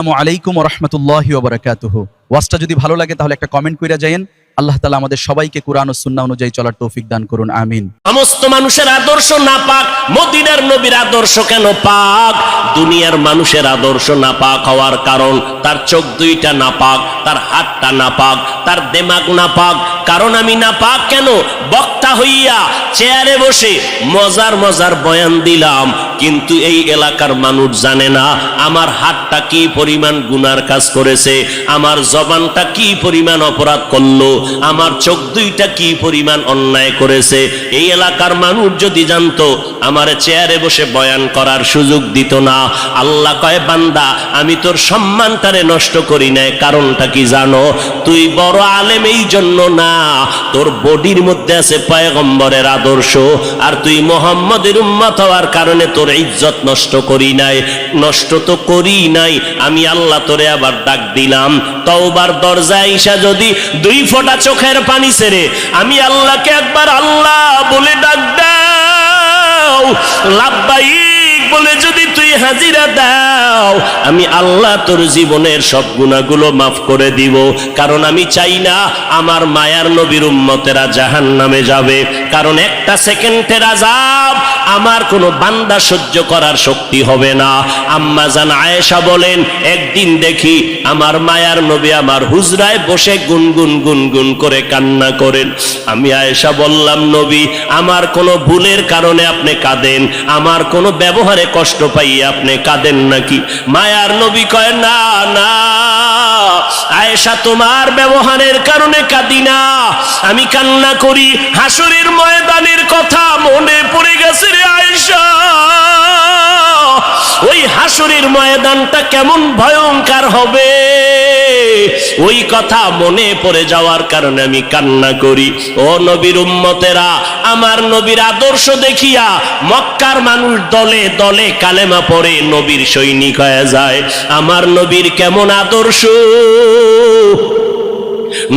আসসালামু আলাইকুম ওয়া রাহমাতুল্লাহি ওয়া বারাকাতুহু। ওয়াজটা যদি ভালো লাগে তাহলে একটা কমেন্ট কইরা যায়েন। আল্লাহ তাআলা আমাদের সবাইকে কুরআন ও সুন্নাহ অনুযায়ী চলার তৌফিক দান করুন, আমিন। সমস্ত মানুষের আদর্শ নাপাক, মদিনার নবীর আদর্শ কেন পাক? দুনিয়ার মানুষের আদর্শ নাপাক হওয়ার কারণ তার চোখ দুইটা নাপাক, তার হাতটা নাপাক, তার দিমাগ নাপাক। কারণ আমি নাপাক কেন? বক্তা হইয়া চেয়ারে বসে মজার মজার বয়ান দিলাম, কিন্তু এই এলাকার মানুষ জানে না আমার হাতটা কি পরিমাণ গুনার কাজ করেছে, আমার জবানটা কি পরিমাণ অপরাধ করলো, আমার চোখ দুইটা কি পরিমাণ অন্যায় করেছে। এই এলাকার মানুষ যদি জানতো, আমার চেয়ারে বসে বয়ান করার সুযোগ দিত না। আল্লাহ কয়, বান্দা আমি তোর সম্মানটারে নষ্ট করি নাই। কারণটা কি জানো? তুই বড় আলেম এই জন্য না, তোর বডির মধ্যে আছে পয়গম্বরের আদর্শ, আর তুই মুহাম্মদের উম্মত হওয়ার কারণে তোর ইজ্জত নষ্ট করি নাই। নষ্ট তো করি নাই, আমি আল্লাহ তোরে আবার ডাক দিলাম। তওবার দরজায় আইসা যদি দুই ফোঁটা চোখের পানি ছেড়ে আমি আল্লাহকে একবার আল্লাহ বলে ডাক দাও, লাব্বাইক বলে যদি তুই হাজিরা দাও, আমি আল্লাহ তোর জীবনের সব গুনাহগুলো মাফ করে দিব। কারণ আমি চাই না আমার মায়ার নবীর উম্মতেরা জাহান্নামে যাবে। কারণ একটা সেকেন্ডের আযাব আমার কোনো বান্দা সহ্য করার শক্তি হবে না। আম্মা জান আয়েশা বলেন, একদিন দেখি আমার মায়ার নবী আমার হুজরায় বসে গুনগুন গুনগুন করে কান্না করেন। আমি আয়েশা বললাম, নবী আমার কোনো ভুলের কারণে আপনি কাঁদেন, আমার কোনো ব্যবহারে কষ্ট পাইয়ে আপনি কাঁদেন নাকি? মায়ার নবী কয়, না না আয়েশা, তোমার ব্যবহারের কারণে কাঁদি না, আমি কান্না করি হাসরের ময়দানের কথা মনে পড়ে গেছে রে আয়েশা। ওই হাসরের ময়দানটা কেমন ভয়ঙ্কর হবে, ওই কথা মনে পড়ে যাওয়ার কারণে আমি কান্না করি। ও নবীর উম্মতেরা, আমার নবীর আদর্শ দেখিয়া মক্কার মানুষ দলে দলে কালেমা পড়ে নবীর সৈনিক হয়ে যায়। আমার নবীর কেমন আদর্শ!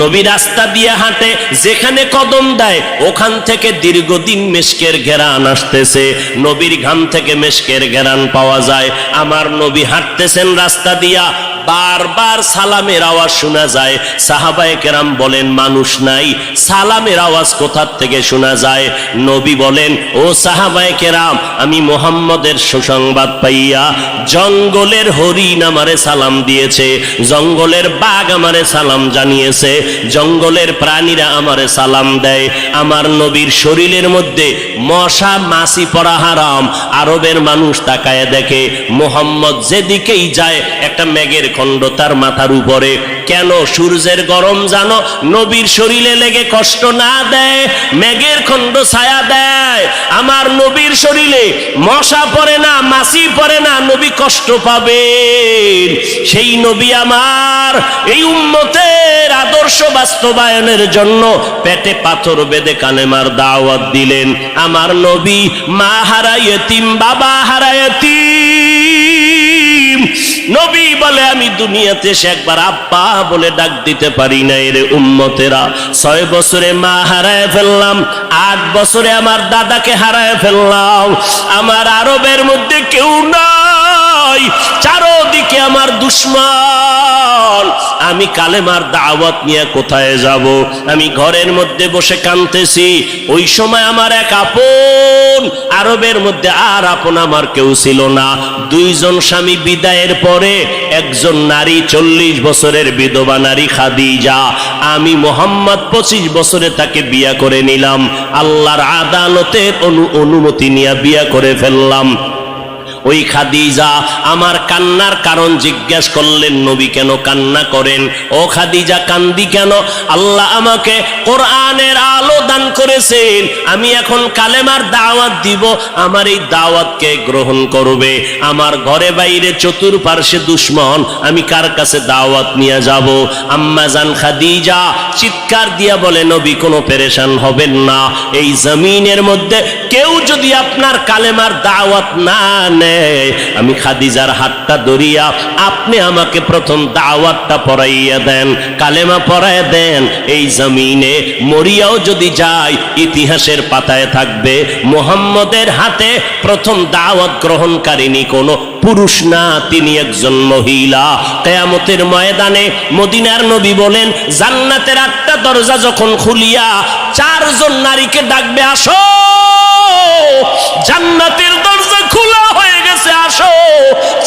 নবী রাস্তা দিয়ে হাঁটে, যেখানে কদম দেয় ওখান থেকে দীর্ঘদিন মেশকের ঘেরান আসতেছে। নবীর ঘাম থেকে মেশকের ঘেরান পাওয়া যায়। আমার নবী হাঁটতেছেন রাস্তা দিয়া, বারবার সালামের আওয়াজ শোনা যায়। সাহাবায়ে কেরাম বলেন, মানুষ নাই, সালামের আওয়াজ কোথা থেকে শোনা যায়? নবী বলেন, ও সাহাবায়ে কেরাম, আমি মুহাম্মদের সুসংবাদ পাইয়া জঙ্গলের হরিণ আমারে সালাম দিয়েছে, জঙ্গলের বাঘ আমারে সালাম জানিয়েছে, জঙ্গলের প্রাণীরা আমারে সালাম দেয়। আমার নবীর শরীরের মধ্যে মশা মাছি পড়া হারাম। আরবের মানুষ তাকায় দেখে, মুহাম্মদ যেদিকেই যায় একটা মেঘের খণ্ড তার মাথার উপরে। কেন? সূর্যের গরম জানো নবীর শরীরে লেগে কষ্ট না দেয়, মেঘের খণ্ড ছায়া দেয়। আমার নবীর শরীরে মশা পড়ে না, মাছি পড়ে না, নবী কষ্ট পাবেন। সেই নবী আমার এই উম্মতের আদর্শ বাস্তবায়নের জন্য পেটে পাথর বেঁধে কালেমার দাওয়াত দিলেন। আমার নবী মা হারা ইয়েতিম, বাবা হারা ইয়েতিম। নবী বলে, আমি দুনিয়াতে সে একবার আব্বা বলে ডাক দিতে পারি নাই রে উম্মতেরা। 6 বছরে মা হারায় ফেললাম, 8 বছরে আমার দাদাকে হারায় ফেললাম। আমার আরবের মধ্যে কেউ নাই, চারদিকে আমার দুশ্মন। আমি কালেমার দাওয়াত নিয়ে কোথায় যাব? আমি ঘরের মধ্যে বসে কাঁদতেছি। ওই সময় আমার এক আপন, আরবের মধ্যে আর আপন আমার কেউ ছিল না। 2 জন স্বামী বিদায়ের পরে একজন নারী, 40 বছরের বিধবা নারী খাদিজা। আমি মুহাম্মদ 25 বছরে তাকে বিয়া করে নিলাম। আল্লাহর আদালতের অনুমতি নিয়ে বিয়া করে ফেললাম। ওই খাদিজা আমার কান্নার কারণ জিজ্ঞেস করলেন, নবী কেন কান্না করেন? ও খাদিজা, কান্দি কেন? আল্লাহ আমাকে কোরআনের আলো দান করেছেন, আমি এখন কালেমার দাওয়াত দিব, আমার এই দাওয়াতকে গ্রহণ করবে। আমার ঘরে বাইরে চতুর্পার্শ্বে দুশ্মন, আমি কার কাছে দাওয়াত নিয়ে যাব? আম্মা জান খাদিজা চিৎকার দিয়া বলে, নবী কোনো পেরেশান হবেন না, এই জমিনের মধ্যে কেউ যদি আপনার কালেমার দাওয়াত না নেয়, আমি খাদিজার হাতটা ধরিয়া আপনি আমাকে প্রথম দাওয়াতটা পড়াইয়া দেন, কালেমা পড়াইয়া দেন। এই জমিনে মরিয়াও যদি যায়, ইতিহাসের পাতায় থাকবে মুহাম্মদের হাতে প্রথম দাওয়াত গ্রহণকারিনী কোনো পুরুষ না, তিনি একজন মহিলা। কিয়ামতের ময়দানে মদিনার নবী বলেন, জান্নাতের 8টা দরজা যখন খুলিয়া 4 জন নারীকে ডাকবে, আসো, জান্নাতের দরজা খোলা হয়ে গেছে, আসো।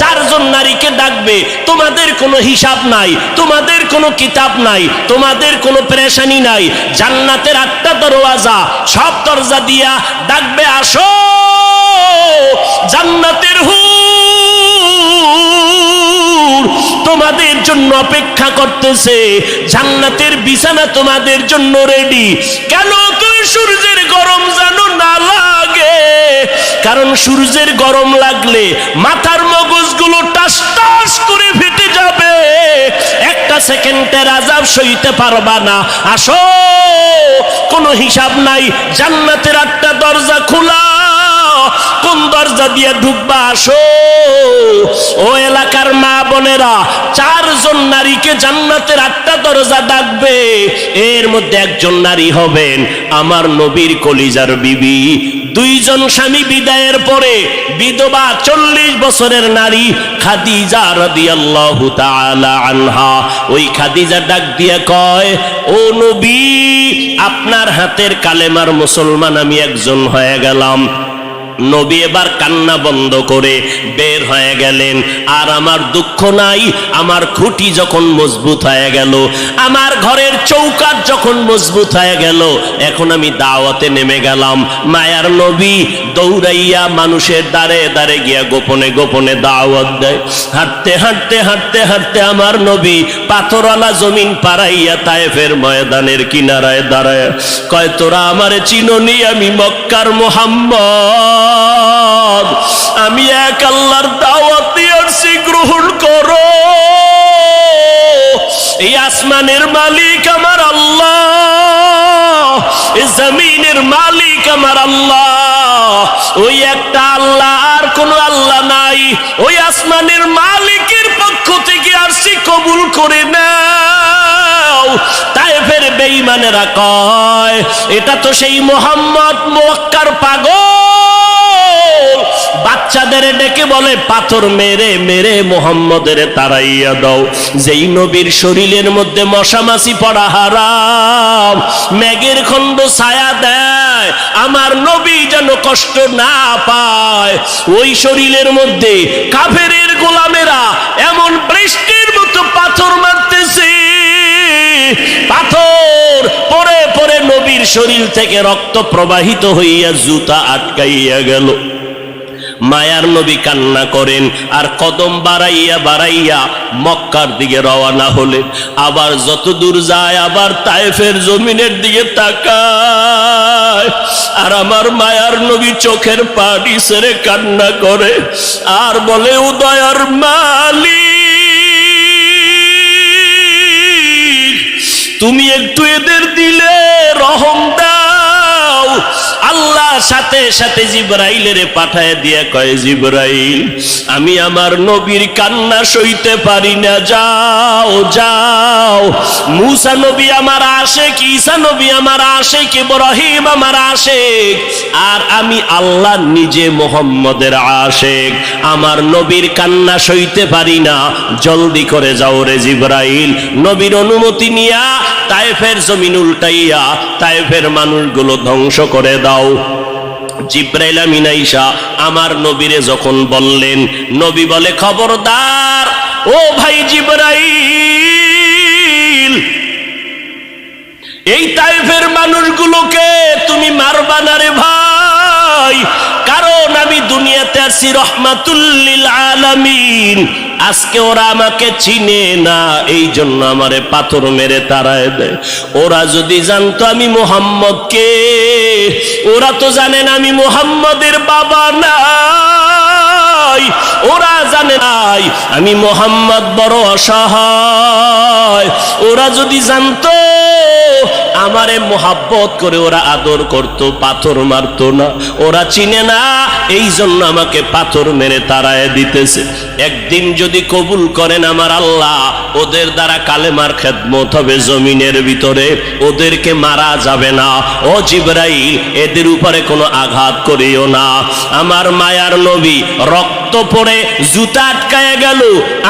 4 জন নারীকে ডাকবে, তোমাদের কোনো হিসাব নাই, তোমাদের কোনো কিতাব নাই, তোমাদের কোনো পেরেশানি নাই। জান্নাতের 8টা দরওয়াজা, সব দরজা দিয়া ডাকবে, আসো, জান্নাতের হুর তোমাদের জন্য অপেক্ষা করতেছে, জান্নাতের বিছানা তোমাদের জন্য রেডি। কেন তুমি সূর্যের গরম জানো না লাগে? কারণ সূর্যের গরম লাগলে মাথার মগজগুলো টাস টাস করে ফেটে যাবে, একটা সেকেন্ডের আযাব সইতে পারবা না। আসো, কোনো হিসাব নাই, জান্নাতের 8টা দরজা খোলা, কোন দরজা দিয়ে ঢুকবা, আসো। ও এলাকার মা বোনেরা, 4 জন নারীকে জান্নাতের 8টা দরজা ডাকবে, এর মধ্যে একজন নারী হবেন আমার নবীর কলিজার বিবি। 2 জন স্বামী বিদায়ের পরে বিধবা 40 বছরের নারী খাদিজা রাদিয়াল্লাহু তাআলা আনহা। ওই খাদিজা ডাক দিয়ে কয়, ও নবী, আপনার হাতের কালেমার মুসলমান আমি একজন হয়ে গেলাম। নবী এবার কান্না বন্ধ করে বের হয়ে গেলেন। আর আমার দুঃখ নাই, আমার খুঁটি যখন মজবুত হয়ে গেল, আমার ঘরের চৌকাঠ যখন মজবুত হয়ে গেল, এখন আমি দাওয়াতে নেমে গেলাম। মায়ার নবী দৌড়াইয়া মানুষের দ্বারে দ্বারে গিয়া গোপনে গোপনে দাওয়াত দেয়। হাঁটতে হাঁটতে হাঁটতে হাঁটতে আমার নবী পাথরওয়ালা জমিন পাড়াইয়া তায়েফের ময়দানের কিনারায় দাঁড়ায় কয়, তোরা আমারে চিনোনি, আমি মক্কার মুহাম্মদ, আমি এক আল্লাহর দাওয়াত দিয়ে আসছি, গ্রহণ করো। এই আসমানের মালিক আমার আল্লাহ, এই জমিনের মালিক আমার আল্লাহ, ওই একটা আল্লাহ, আর কোন আল্লাহ নাই। ওই আসমানের মালিকের পক্ষ থেকে আসছি, কবুল করে নাও। তায়েফের বেঈমানেরা কয়, এটা তো সেই মুহাম্মদ মক্কার পাগল। বাচ্চাদের ডেকে বলে, পাথর মেরে মেরে মুহাম্মদের তাড়াইয়া দাও। যেই নবীর শরীরের মধ্যে মশা মাছি পড়া হারাম, মেঘের খণ্ড ছায়া দেয়, আমার নবী যেন কষ্ট না পায়। ওই শরীরের মধ্যে কাফেরের গোলামেরা এমন বৃষ্টির মতো পাথর মারতেছে, পাথর পরে পরে নবীর শরীর থেকে রক্ত প্রবাহিত হইয়া জুতা আটকাইয়া গেল। মায়ার নবী কান্না করেন, আর কদম বাড়াইয়া বাড়াইয়া মক্কার দিকে রওনা হলেন। আবার যত দূর যায়, আবার তায়েফের জমিনের দিকে তাকায়, আর আমার মায়ার নবী চোখের পানি ছেড়ে কান্না করে আর বলে, ও দয়ার মালিক, তুমি একটু এদের দিলে রহম দাও। আল্লাহ সাথে সাথে জিবরাইলের পাঠায় দিয়া কয়, জিবরাইল, আমি আমার নবীর কান্না সইতে পারি না, যাও যাও। মুসা নবী আমার আশেক, ঈসা নবী আমার আশেক, ইব্রাহিম আমার আশেক, আর আমি আল্লাহ নিজে মুহাম্মদের আশেক। আমার নবীর কান্না সইতে পারি না, জলদি করে যাও রে জিবরাইল। নবীর অনুমতি নিয়া তায়েফের জমিন উল্টাইয়া তায়েফের মানুষগুলো ধ্বংস করে দাও। জিবরাইল আমিন আইসা আমার নবীরে যখন বললেন, নবী বলে, খবরদার ও ভাই জিবরাইল, এই তায়েফের মানুষগুলোকে তুমি মারবা না রে ভাই, কারণ আমি দুনিয়াতে আসি রহমাতুল লিল আলামিন। আজকে ওরা আমাকে চিনে না, এই জন্য আমারে পাথর মেরে তাড়ায় দেয়। ওরা যদি জানতো আমি মুহাম্মদকে, ওরা তো জানেন আমি মুহাম্মদের বাবা নাই, ওরা জানে নাই আমি মুহাম্মদ বড় অসহায়। ওরা যদি জানতো আমারে মোহাব্বত করে ওরা আদর করত, পাথর মারতো না। ওরা চিনে না, এই জন্য আমাকে পাথর মেরে তাড়ায় দিতেছে। একদিন যদি কবুল করেন আমার আল্লাহ, ওদের দ্বারা কালেমার খেদমত হবে জমিনের ভিতরে, ওদেরকে মারা যাবে না। ও জিবরাইল, এদের উপরে কোনো আঘাত করিও না। আমার মায়ার নবী রক্ত পড়ে জুতা আটকায় গেল।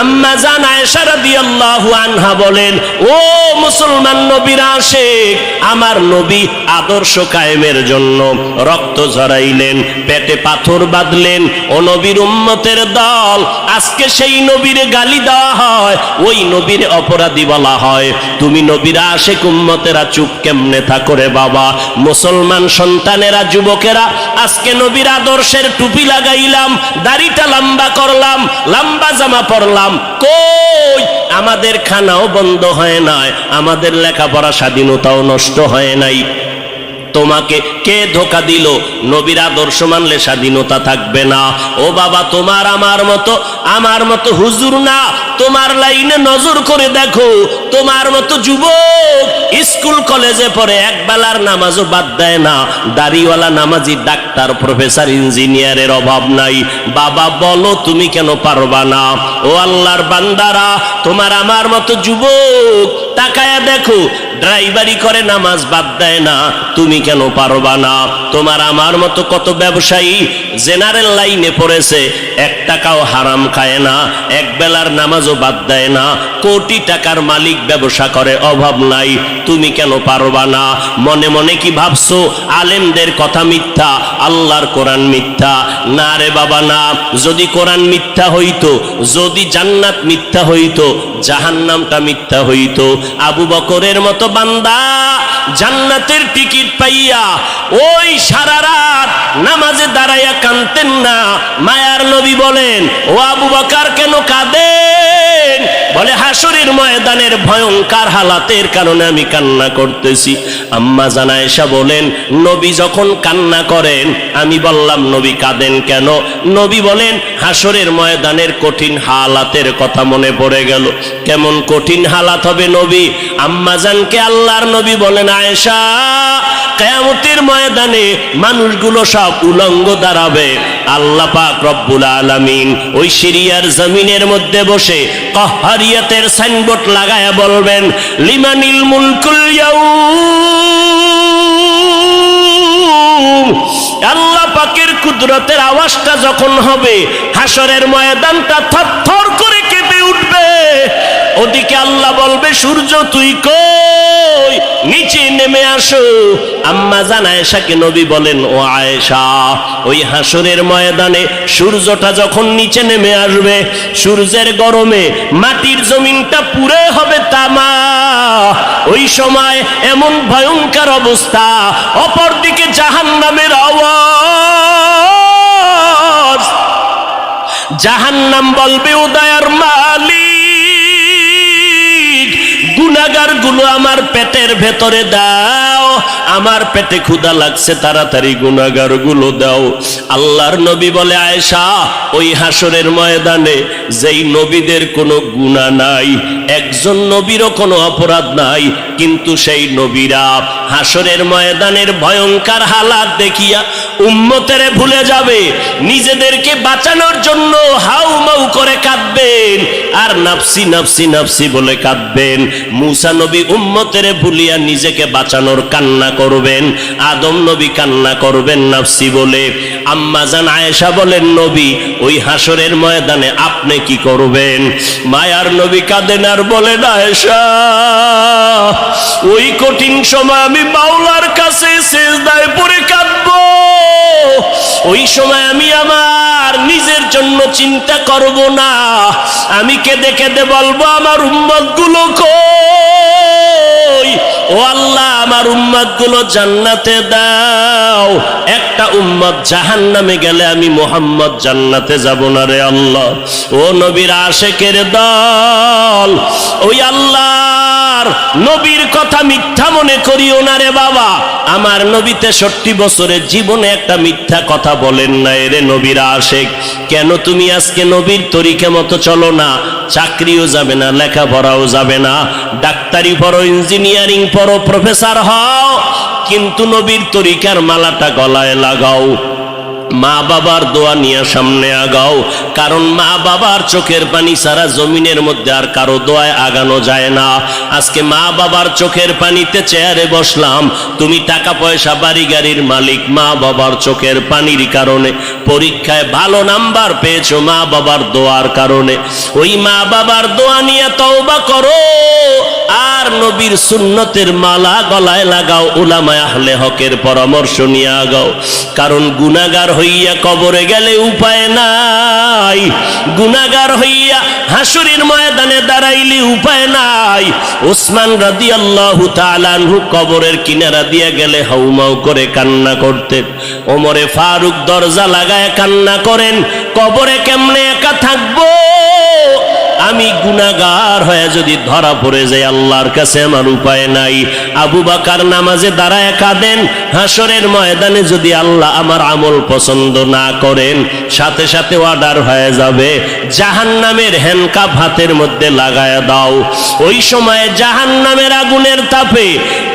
আম্মা জান আয়েশা রাদিয়াল্লাহু আনহা বলেন, ও মুসলমান নবীর আশিক, আমার নবী আদর্শ কায়েমের জন্য রক্ত ঝরাইলেন, পেটে পাথর বাঁধলেন। ও নবীর উম্মতের দল, আজকে সেই নবীর গালি দেওয়া হয়, ওই নবীর অপরাধী বলা হয়। তুমি নবীর আশিক উম্মতেরা চুপ কেমনে থাকো রে বাবা? মুসলমান সন্তানেরা, যুবকেরা, আজকে নবীর আদর্শের টুপি লাগাইলাম, দাড়িটা লম্বা করলাম, লম্বা জামা পরলাম, কই আমাদের খানাও বন্ধ হয় নাই, আমাদের লেখাপড়া স্বাধীনতাও নষ্ট হয় নাই। তোমাকে কে ধোকা দিল? নবীর আদর্শ মানলে স্বাধীনতা থাকবে না। ও বাবা, আমার মতো হুজুর না, তোমার লাইনে নজর করে দেখো, তোমার মতো যুবক স্কুল কলেজে পড়ে এক বেলার নামাজও বাদ দেয় না, দাড়িওয়ালা নামাজি ডাক্তার প্রফেসর ইঞ্জিনিয়ারের অভাব নাই। বাবা বলো, তুমি কেন পারবা না? ও আল্লাহর বান্দারা, তোমার আমার মতো যুবক তাকায়া দেখো, ড্রাইভারি করে নামাজ বাদ দেয় না, তুমি কেন পারবা না? তোমার আমার মতো কত ব্যবসায়ী জেনারেল লাইনে পড়েছে, এক টাকাও হারাম খায় না, এক বেলার নামাজও বাদ দেয় না, কোটি টাকার মালিক, ব্যবসা করে, অভাব নাই, তুমি কেন পারবা না? মনে মনে কি ভাবছো আলেমদের কথা মিথ্যা, আল্লাহর কোরআন মিথ্যা? না রে বাবা না। যদি কোরআন মিথ্যা হইতো, যদি জান্নাত মিথ্যা হইতো, জাহান্নামটা মিথ্যা হইতো। আবু বকরের মতো বান্দা জান্নাতের টিকিট পাইয়া ওই সারা রাত নামাজে দাঁড়াইয়া কাঁদতেন না। মায়ার নবী বলেন, ও আবু বকর কেন কাঁদেন? বলে, হাসরের ময়দানের ভয়ঙ্কর হালাতের কারণে আমি কান্না করতেছি। আম্মা জান আয়েশা বলেন, নবী যখন কান্না করেন, আমি বললাম, নবী কাঁদেন কেন? নবী বলেন, হাসরের ময়দানের কঠিন হালাতের কথা মনে পড়ে গেল। কেমন কঠিন হালাত হবে নবী? আম্মা জানকে আল্লাহর নবী বলেন, আয়েশা, কিয়ামতের ময়দানে মানুষগুলো সব উলঙ্গ দাঁড়াবে। আল্লাহ পাক রব্বুল আলামিন ওই সিরিয়ার জমিনের মধ্যে বসে কাহ্হারিয়াতের সাইনবোর্ড লাগায়া বলবেন, লিমানিল মুলকুল ইয়াউম। আল্লাহ পাকের কুদরতের আওয়াজটা যখন হবে, হাসরের ময়দানটা থরথর করে কেঁপে উঠবে। ওদিকে আল্লাহ বলবে, সূর্য তুই কই? নিচে নেমে আসো। আম্মা জান আয়েশাকে নবী বলেন, ও আয়েশা, ওই হাসরের ময়দানে সূর্যটা যখন নিচে নেমে আসবে, সূর্যের গরমে মাটির জমিনটা পুড়ে হবে তামা। ওই সময় এমন ভয়ঙ্কর অবস্থা, অপরদিকে জাহান্নামের আওয়াজ। জাহান্নাম বলবে, ও দয়ার মালিক, গুনাহগার গুলো আমার পেটের ভেতরে দাও, আমার পেটে ক্ষুধা লাগছে, তাড়াতাড়ি গুনাহগার গুলো দাও। আল্লাহর নবী বলে, আয়েশা, ওই হাসরের ময়দানে যেই নবীদের কোনো গুনাহ নাই, একজন নবীরও কোনো অপরাধ নাই, কিন্তু সেই নবীরা হাসরের ময়দানের ভয়ঙ্কর হালাত দেখিয়া উম্মতেরে ভুলে যাবে, নিজেদেরকে বাঁচানোর জন্য হাউমাউ করে কাঁদবেন, আর নাফসি নাফসি নাফসি বলে কাঁদবেন। মুসা নবী উম্মতেরে ভুলিয়া নিজেকে বাঁচানোর কান্না করবেন, আদম নবী কান্না করবেন নাফসি বলে। আম্মা জান আয়েশা বলেন, নবী, ওই হাসরের ময়দানে আপনি কি করবেন? মায়ার নবী কাঁদেন আর বলেন, আয়েশা, ওই কঠিন সময় আমি মাওলার কাছে সিজদায় পড়ে কাঁদবো। ওই সময় আমি আমার নিজের জন্য চিন্তা করব না, আমি কেঁদে কেঁদে বলবো, আমার উম্মতগুলো কই? ও আল্লাহ, আমার উম্মতগুলো জান্নাতে দাও। একটা উম্মত জাহান্নামে গেলে আমি মুহাম্মদ জান্নাতে যাব না রে আল্লাহ। ও নবীর আশিকের দল, ওই আল্লাহ আমার নবীর কথা মিথ্যা মনে করিও না রে বাবা। আমার নবী 63 বছরের জীবনে একটা মিথ্যা কথা বলেন না রে নবীর আশিক। কেন তুমি আজকে নবীর তরিকা মতো চলো না? চাকরিও যাবে না, লেখাপড়াও যাবে না, ডাক্তারি পড়ো, ইঞ্জিনিয়ারিং পড়ো, প্রফেসর হও, কিন্তু নবীর তরিকার মালাটা গলায় লাগাও, মা বাবার দোয়া নিয়ে সামনে আগাও। কারণ মা বাবার চোখের পানি ছাড়া জমিনের মধ্যে আর কারো দোয়ায় আগানো যায় না। আজকে মা বাবার চোখের পানিতে চেয়ারে বসলাম, তুমি টাকা পয়সা বাড়ি গাড়ির মালিক, মা বাবার চোখের পানির কারণে। পরীক্ষায় ভালো নাম্বার পেয়েছো মা বাবার দোয়ার কারণে। ওই মা বাবার দোয়া নিয়ে তওবা করো আর নবীর সুন্নতের মালা গলায় লাগাও, উলামায়ে আহলে হকের পরামর্শ নিয়ে আগাও। কারণ গুনাহগার হইয়া কবরে গেলে উপায় নাই, গুনাহগার হইয়া হাসরের ময়দানে দাঁড়াইলে উপায় নাই। ওসমান রাদিয়াল্লাহু তাআলা আনহু কবরের কিনারা দিয়ে গেলে হাউমাউ করে কান্না করতেন। ওমরে ফারুক দরজা লাগায় কান্না করেন, কবরে কেমনে একা থাকবো, আমি গুনাহগার হয়ে যদি ধরা পড়ে যাই আল্লাহর কাছে আমার উপায় নাই। আবু বকর নামাজে দাঁড়ায় কাঁদেন, হাসরের ময়দানে যদি আল্লাহ আমার আমল পছন্দ না করেন সাথে সাথে অর্ডার হয়ে যাবে, জাহান্নামের হ্যান্ডকাপ হাতের মধ্যে লাগায় দাও। ওই সময় জাহান্নামের আগুনের তাপে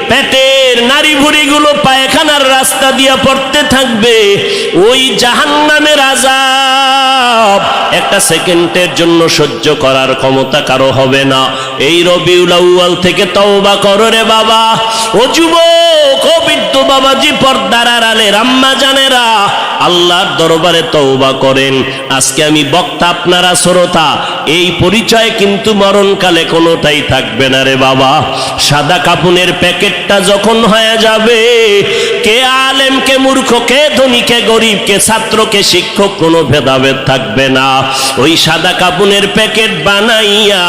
পেটের নারী ভুঁড়িগুলো পায়খানার রাস্তা দিয়ে পড়তে থাকবে। ওই জাহান্নামের আযাব একটা সেকেন্ডের জন্য সহ্য করার ক্ষমতা কারো হবে না। এই রবিউল আউয়াল থেকে তওবা করো রে বাবা। ও যুবক, ও বৃদ্ধ বাবাজি, পর্দার আড়ালের আম্মা জানেরা, আল্লাহর দরবারে তওবা করেন। আজকে আমি বক্তা, আপনারা শ্রোতা, এই পরিচয় কিন্তু মরণকালে কোনোটাই থাকবে না রে বাবা। সাদা কাপুনের প্যাকেটটা যখন হয়ে যাবে, কে আলেম, কে মূর্খ, কে ধনী, কে গরিব, কে ছাত্র, কে শিক্ষক, কোনো ভেদাভেদ থাকবে না। ওই সাদা কাপুনের প্যাকেট বানাইয়া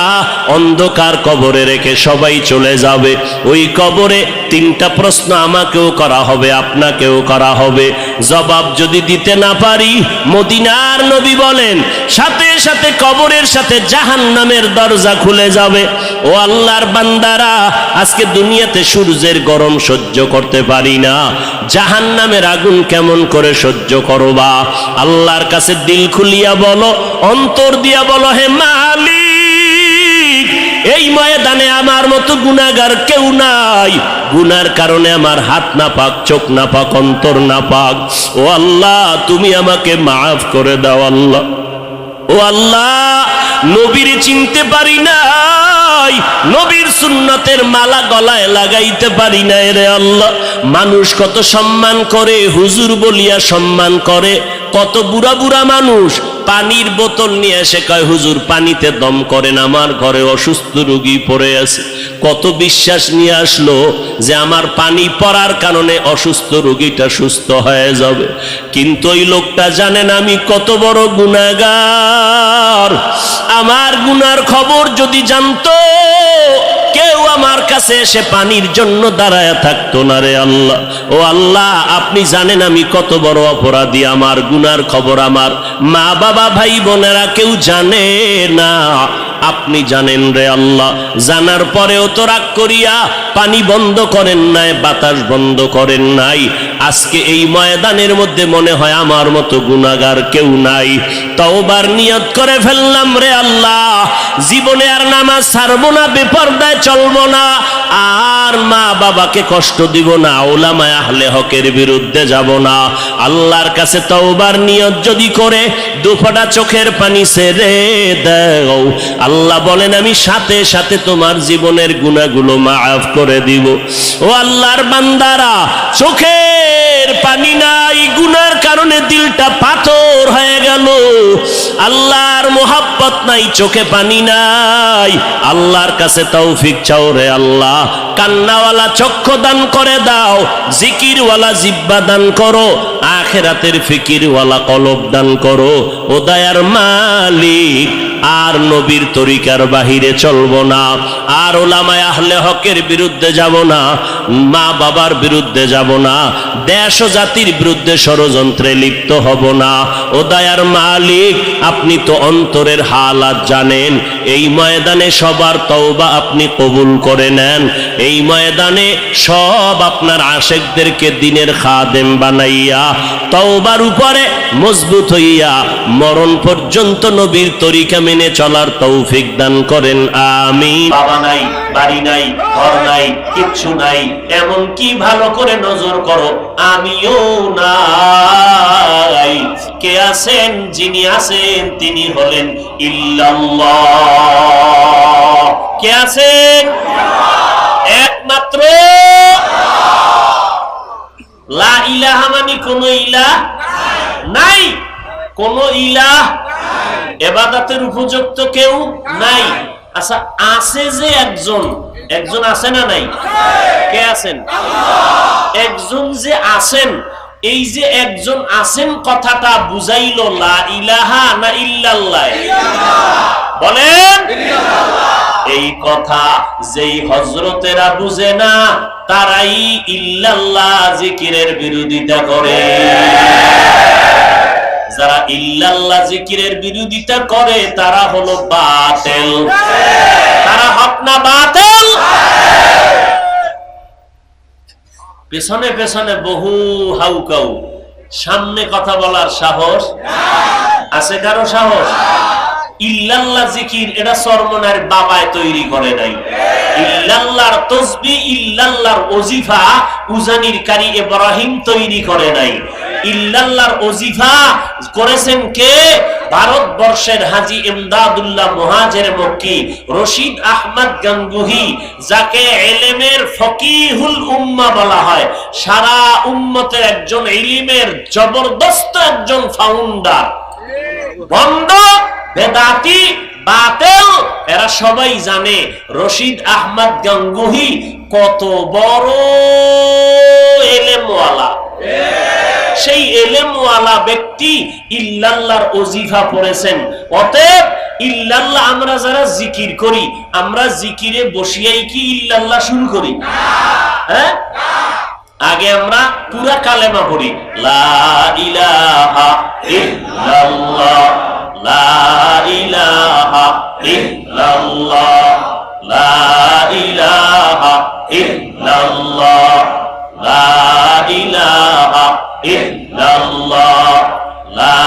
অন্ধকার কবরে রেখে সবাই চলে যাবে। ওই কবরে 3টা প্রশ্ন আমাকেও করা হবে, আপনাকেও করা হবে। জবাব যদি দিতে না পারি, মদিনার নবী বলেন সাথে সাথে কবরের সাথে জাহান্নামের দরজা খুলে যাবে। ও আল্লাহর বান্দারা, আজকে দুনিয়াতে সূর্যের গরম সহ্য করতে পারি না, জাহান্নামের আগুন কেমন করে সহ্য করবা? আল্লাহর কাছে দিল খুলিয়া বলো, অন্তর দিয়া বলো, হে মালিক, এই ময়দানে আমার মতো গুনাহগার কেউ নাই। গুনার কারণে আমার হাত না পাক, চোখ না পাক, অন্তর না পাক। ও আল্লাহ, তুমি আমাকে মাফ করে দাও আল্লাহ। ও আল্লাহ, নবীর চিনতে পারি নাই, নবীর সুন্নতের মালা গলায় লাগাইতে পারি নাই রে আল্লাহ। মানুষ কত সম্মান করে, হুজুর বলিয়া সম্মান করে। কত বুড়া বুড়া মানুষ পানির বোতল নিয়ে এসে কয়, হুজুর পানিতে দম করেন, আমার ঘরে অসুস্থ রোগী পড়ে আছে। কত বিশ্বাস নিয়ে আসলো যে আমার পানি পড়ার কারণে অসুস্থ রোগীটা সুস্থ হয়ে যাবে। কিন্তু ওই লোকটা জানেন আমি কত বড় গুনাহগার। আমার গুনার খবর যদি জানতো, কেউ আমার কাছে এসে পানির জন্য দাঁড়ায় থাকতো না রে আল্লাহ। ও আল্লাহ, আপনি জানেন আমি কত বড় অপরাধী। আমার গুনার খবর আমার মা বাবা, ভাই বোনেরা কেউ জানে না, আপনি জানেন রে আল্লাহ। জানার পরেও তো রাগ করিয়া পানি বন্ধ করেন নাই, বাতাস বন্ধ করেন নাই। আজকে এই ময়দানের মধ্যে মনে হয় আমার মতো গুনাহগার কেউ নাই। তওবার নিয়ত করে ফেললাম রে আল্লাহ, জীবনে আর নামাজ ছাড়বো না, বেপরদায় চলবো না, আর মা বাবাকে কষ্ট দিব না, উলামায়ে আহলে হকের বিরুদ্ধে যাব না। আল্লাহর কাছে তওবার নিয়ত যদি করে দুফোঁটা চোখের পানি ছেড়ে দাও, আল্লাহ বলেন আমি সাথে সাথে তোমার জীবনের গুনাহগুলো মাফ করে দিব। ও আল্লাহর বান্দারা, চোখের পানি নাই, গুনার কারণে দিলটা পাথর হয়ে গেল। আল্লাহর মোহাব্বত নাই, চোখে পানি নাই। আল্লাহর কাছে তৌফিক চাও রে আল্লাহ। কান্নাওয়ালা চক্ষু দান করে দাও, জিকিরওয়ালা জিহ্বা দান করো, আখিরাতের ফিকিরওয়ালা কলব দান করো। ও দয়ার মালিক, আর নবীর তরিকার বাহিরে চলবো না, আর উলামায়ে আহলে হকের বিরুদ্ধে যাব না, মা বাবার বিরুদ্ধে যাব না, দেশ দেশ ও জাতির বিরুদ্ধে ষড়যন্ত্রে লিপ্ত হব না। ও দয়ার মালিক, আপনি তো অন্তরের হালাত জানেন। এই ময়দানে সবার তওবা আপনি কবুল করে নেন। এই ময়দানে সব আপনার আশেকদেরকে দিনের খাদেম বানাইয়া তওবার উপরে মজবুত হইয়া মরণ পর্যন্ত নবীর তরিকা মেনে চলার তৌফিক দান করেন, আমিন। বাবা নাই, বাড়ি নাই, ঘর নাই, কিচ্ছু নাই, এমন কি ভালো করে নজর করো আমিও নাই। কে আছেন? যিনি আছেন তিনি হলেন ইল্লাল্লাহ। কে আছেন? একমাত্র লা ইলাহা মানে কোন ইলাহ নাই, কোন ইলাহ ইবাদতের উপযুক্ত কেউ নাই। আচ্ছা, আছে যে একজন, একজন আছে না নাই? কে আছেন? একজন যে আছেন, এই যে একজন আছেন কথাটা বুঝাইলো লা ইলাহা না ইল্লাল্লাহ? বলেন। এই কথা যেই হযরতেরা বুঝে না তারাই ইল্লাল্লাহ জিকিরের বিরোধিতা করে। যারা ইল্লাল্লাহ জিকিরের বিরোধিতা করে তারা হলো বাতিল। তারা হক না বাতিল? পেছনে পেছনে বহু হাউকাউ, সামনে কথা বলার সাহস আছে কারো? সাহস? ইল্লাল্লাহ জিকির এটা চরমনার বাবায় তৈরি করে নাই। ইল্লাল্লাহর তাসবিহ, ইল্লাল্লাহর ওজিফা উজানির কারি ইব্রাহিম তৈরি করে নাই। ইল্লাল্লাহর ওজিফা করেছেন কে? ভারতবর্ষের হাজী ইমদাদুল্লাহ মুহাজির মক্কি রশিদ আহমদ গাঙ্গুহি, যাকে ইলমের ফকিহুল উম্মাহ বলা হয়। সারা উম্মতের একজন ইলমের জবরদস্ত একজন ফাউন্ডার। বন্ধ বেদাতি বাতিল এরা সবাই জানে রশিদ আহমদ গাঙ্গুহি কত বড় ইলমওয়ালা। সেই ইলমওয়ালা ব্যক্তি ইল্লাল্লাহর ওজিফা পড়েছেন। অতএব ইল্লাল্লাহ আমরা যারা জিকির করি, আমরা জিকিরে বসিয়াই কি ইল্লাল্লাহ শুরু করি? হ্যাঁ, আগে আমরা পুরা কালেমা পড়ি, লা ইলাহা ইল্লাল্লাহ, লা ইলাহা ইল্লাল্লাহ, লা ইলাহা ইল্লাল্লাহ, লা ইলাহা ইল্লাল্লাহ, লা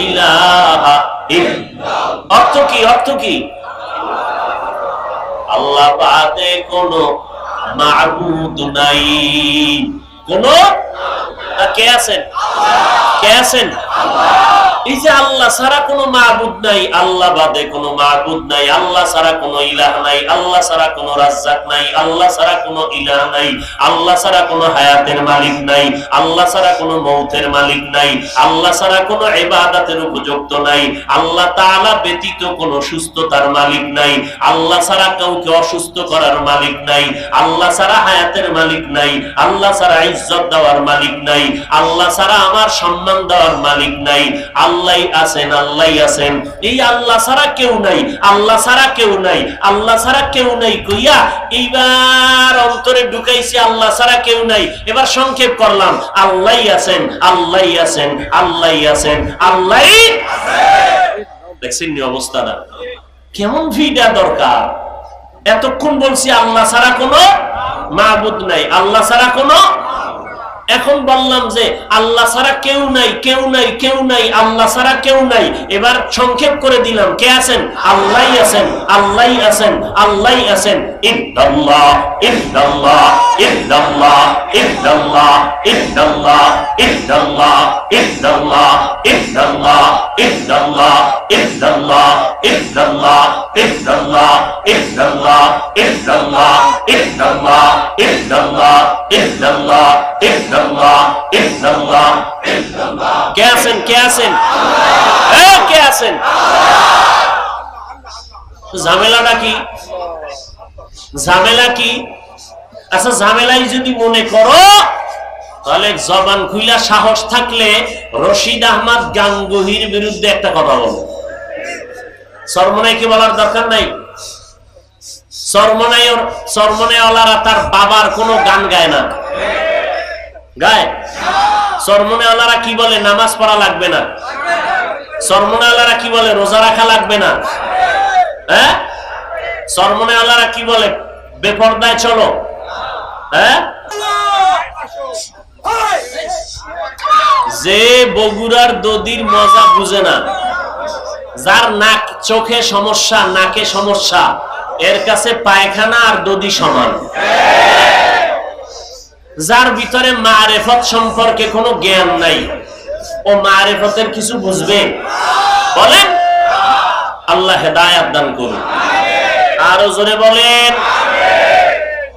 ইলাহা ইল্লাল্লাহ। অর্থ কি? অর্থ কি? আল্লাহ বাদে কোনো মাবুদ নাই। কোন কে আছেন? কে আছেন? এই যে আল্লাহ ছাড়া কোনো মাবুদ নাই, আল্লাহ বাদে কোনো মাবুদ নাই, আল্লাহ ছাড়া কোনো ইলাহ নাই, আল্লাহ ছাড়া কোনো রাজ্জাক নাই, আল্লাহ ছাড়া কোনো ইলাহ নাই, আল্লাহ ছাড়া কোনো হায়াতের মালিক নাই, আল্লাহ ছাড়া কোনো মৌতের মালিক নাই, আল্লাহ ছাড়া কোনো ইবাদতের উপযুক্ত নাই, আল্লাহ তাআলা ব্যতীত কোনো সুস্থতার মালিক নাই, আল্লাহ ছাড়া কাউকে অসুস্থ করার মালিক নাই, আল্লাহ ছাড়া হায়াতের মালিক নাই, আল্লাহ ছাড়া ইজ্জত দেওয়ার মালিক নাই, আল্লাহ ছাড়া আমার সম্মান দেওয়ার মালিক নাই। আল্লাহই আছেন, আল্লাহই আছেন। এই আল্লাহ ছাড়া কেউ নাই, আল্লাহ ছাড়া কেউ নাই, আল্লাহ ছাড়া কেউ নাই কইয়া এইবার অন্তরে ঢুকাইছি আল্লাহ ছাড়া কেউ নাই। এবার সংক্ষেপ করলাম, আল্লাহই আছেন, আল্লাহই আছেন, আল্লাহই আছেন, আল্লাহই দেখছেন নি অবস্থাটা কেমন? ভিড়া দরকার। এতক্ষণ বলছি আল্লাহ ছাড়া কোনো মাবুদ নাই, আল্লাহ ছাড়া কোনো, এখন বললাম যে আল্লাহ ছাড়া কেউ নাই, কেউ নাই, কেউ নাই, আল্লাহ ছাড়া কেউ নাই। এবার সংক্ষেপ করে দিলাম, কে আছেন? আল্লাহই আছেন, আল্লাহই আছেন, আল্লাহই আছেন। ইল্লাল্লাহ, ইল্লাল্লাহ, ইল্লাল্লাহ, ইল্লাল্লাহ, ইল্লাল্লাহ, ইল্লাল্লাহ, ইল্লাল্লাহ, ইল্লাল্লাহ, ইল্লাল্লাহ, ইল্লাল্লাহ, ইল্লাল্লাহ, ইল্লাল্লাহ, ইল্লাল্লাহ, ইল্লাল্লাহ, ইল্লাল্লাহ, ইল্লাল্লাহ, ইল্লাল্লাহ, ইল্লাল্লাহ, ইল্লাল্লাহ, ইল্লাল্লাহ। কে আছেন? কে আছেন? কে আছেন? ঝামেলাটা কি? ঝামেলা কি? আচ্ছা, ঝামেলাই যদি মনে করো তাহলে জবান খুইলা সাহস থাকলে রশিদ আহমদ গাঙ্গুহির বিরুদ্ধে একটা কথা বলো। সরমনাইকে বলার দরকার নাই। সরমনাইওয়ালারা তার বাবার কোনো গান গায় না, গায়? চরমনেওয়ালারা কি বলে নামাজ পড়া লাগবে না, চরমনেওয়ালারা কি বলে রোজা রাখা লাগবে না, হ্যাঁ? চরমনেওয়ালারা কি বলে বেপরদায় চলো, হ্যাঁ? যে বগুড়ার দদির মজা বুঝে না, যার নাক চোখে সমস্যা, নাকে সমস্যা, এর কাছে পায়খানা আর দদি সমান। যার ভিতরে মারেফত সম্পর্কে কোনো জ্ঞান নাই, ও মারেফতের কিছু বুঝবে? বলেন। আল্লাহ হেদায়েত দান করুন। আরো জোরে বলেন।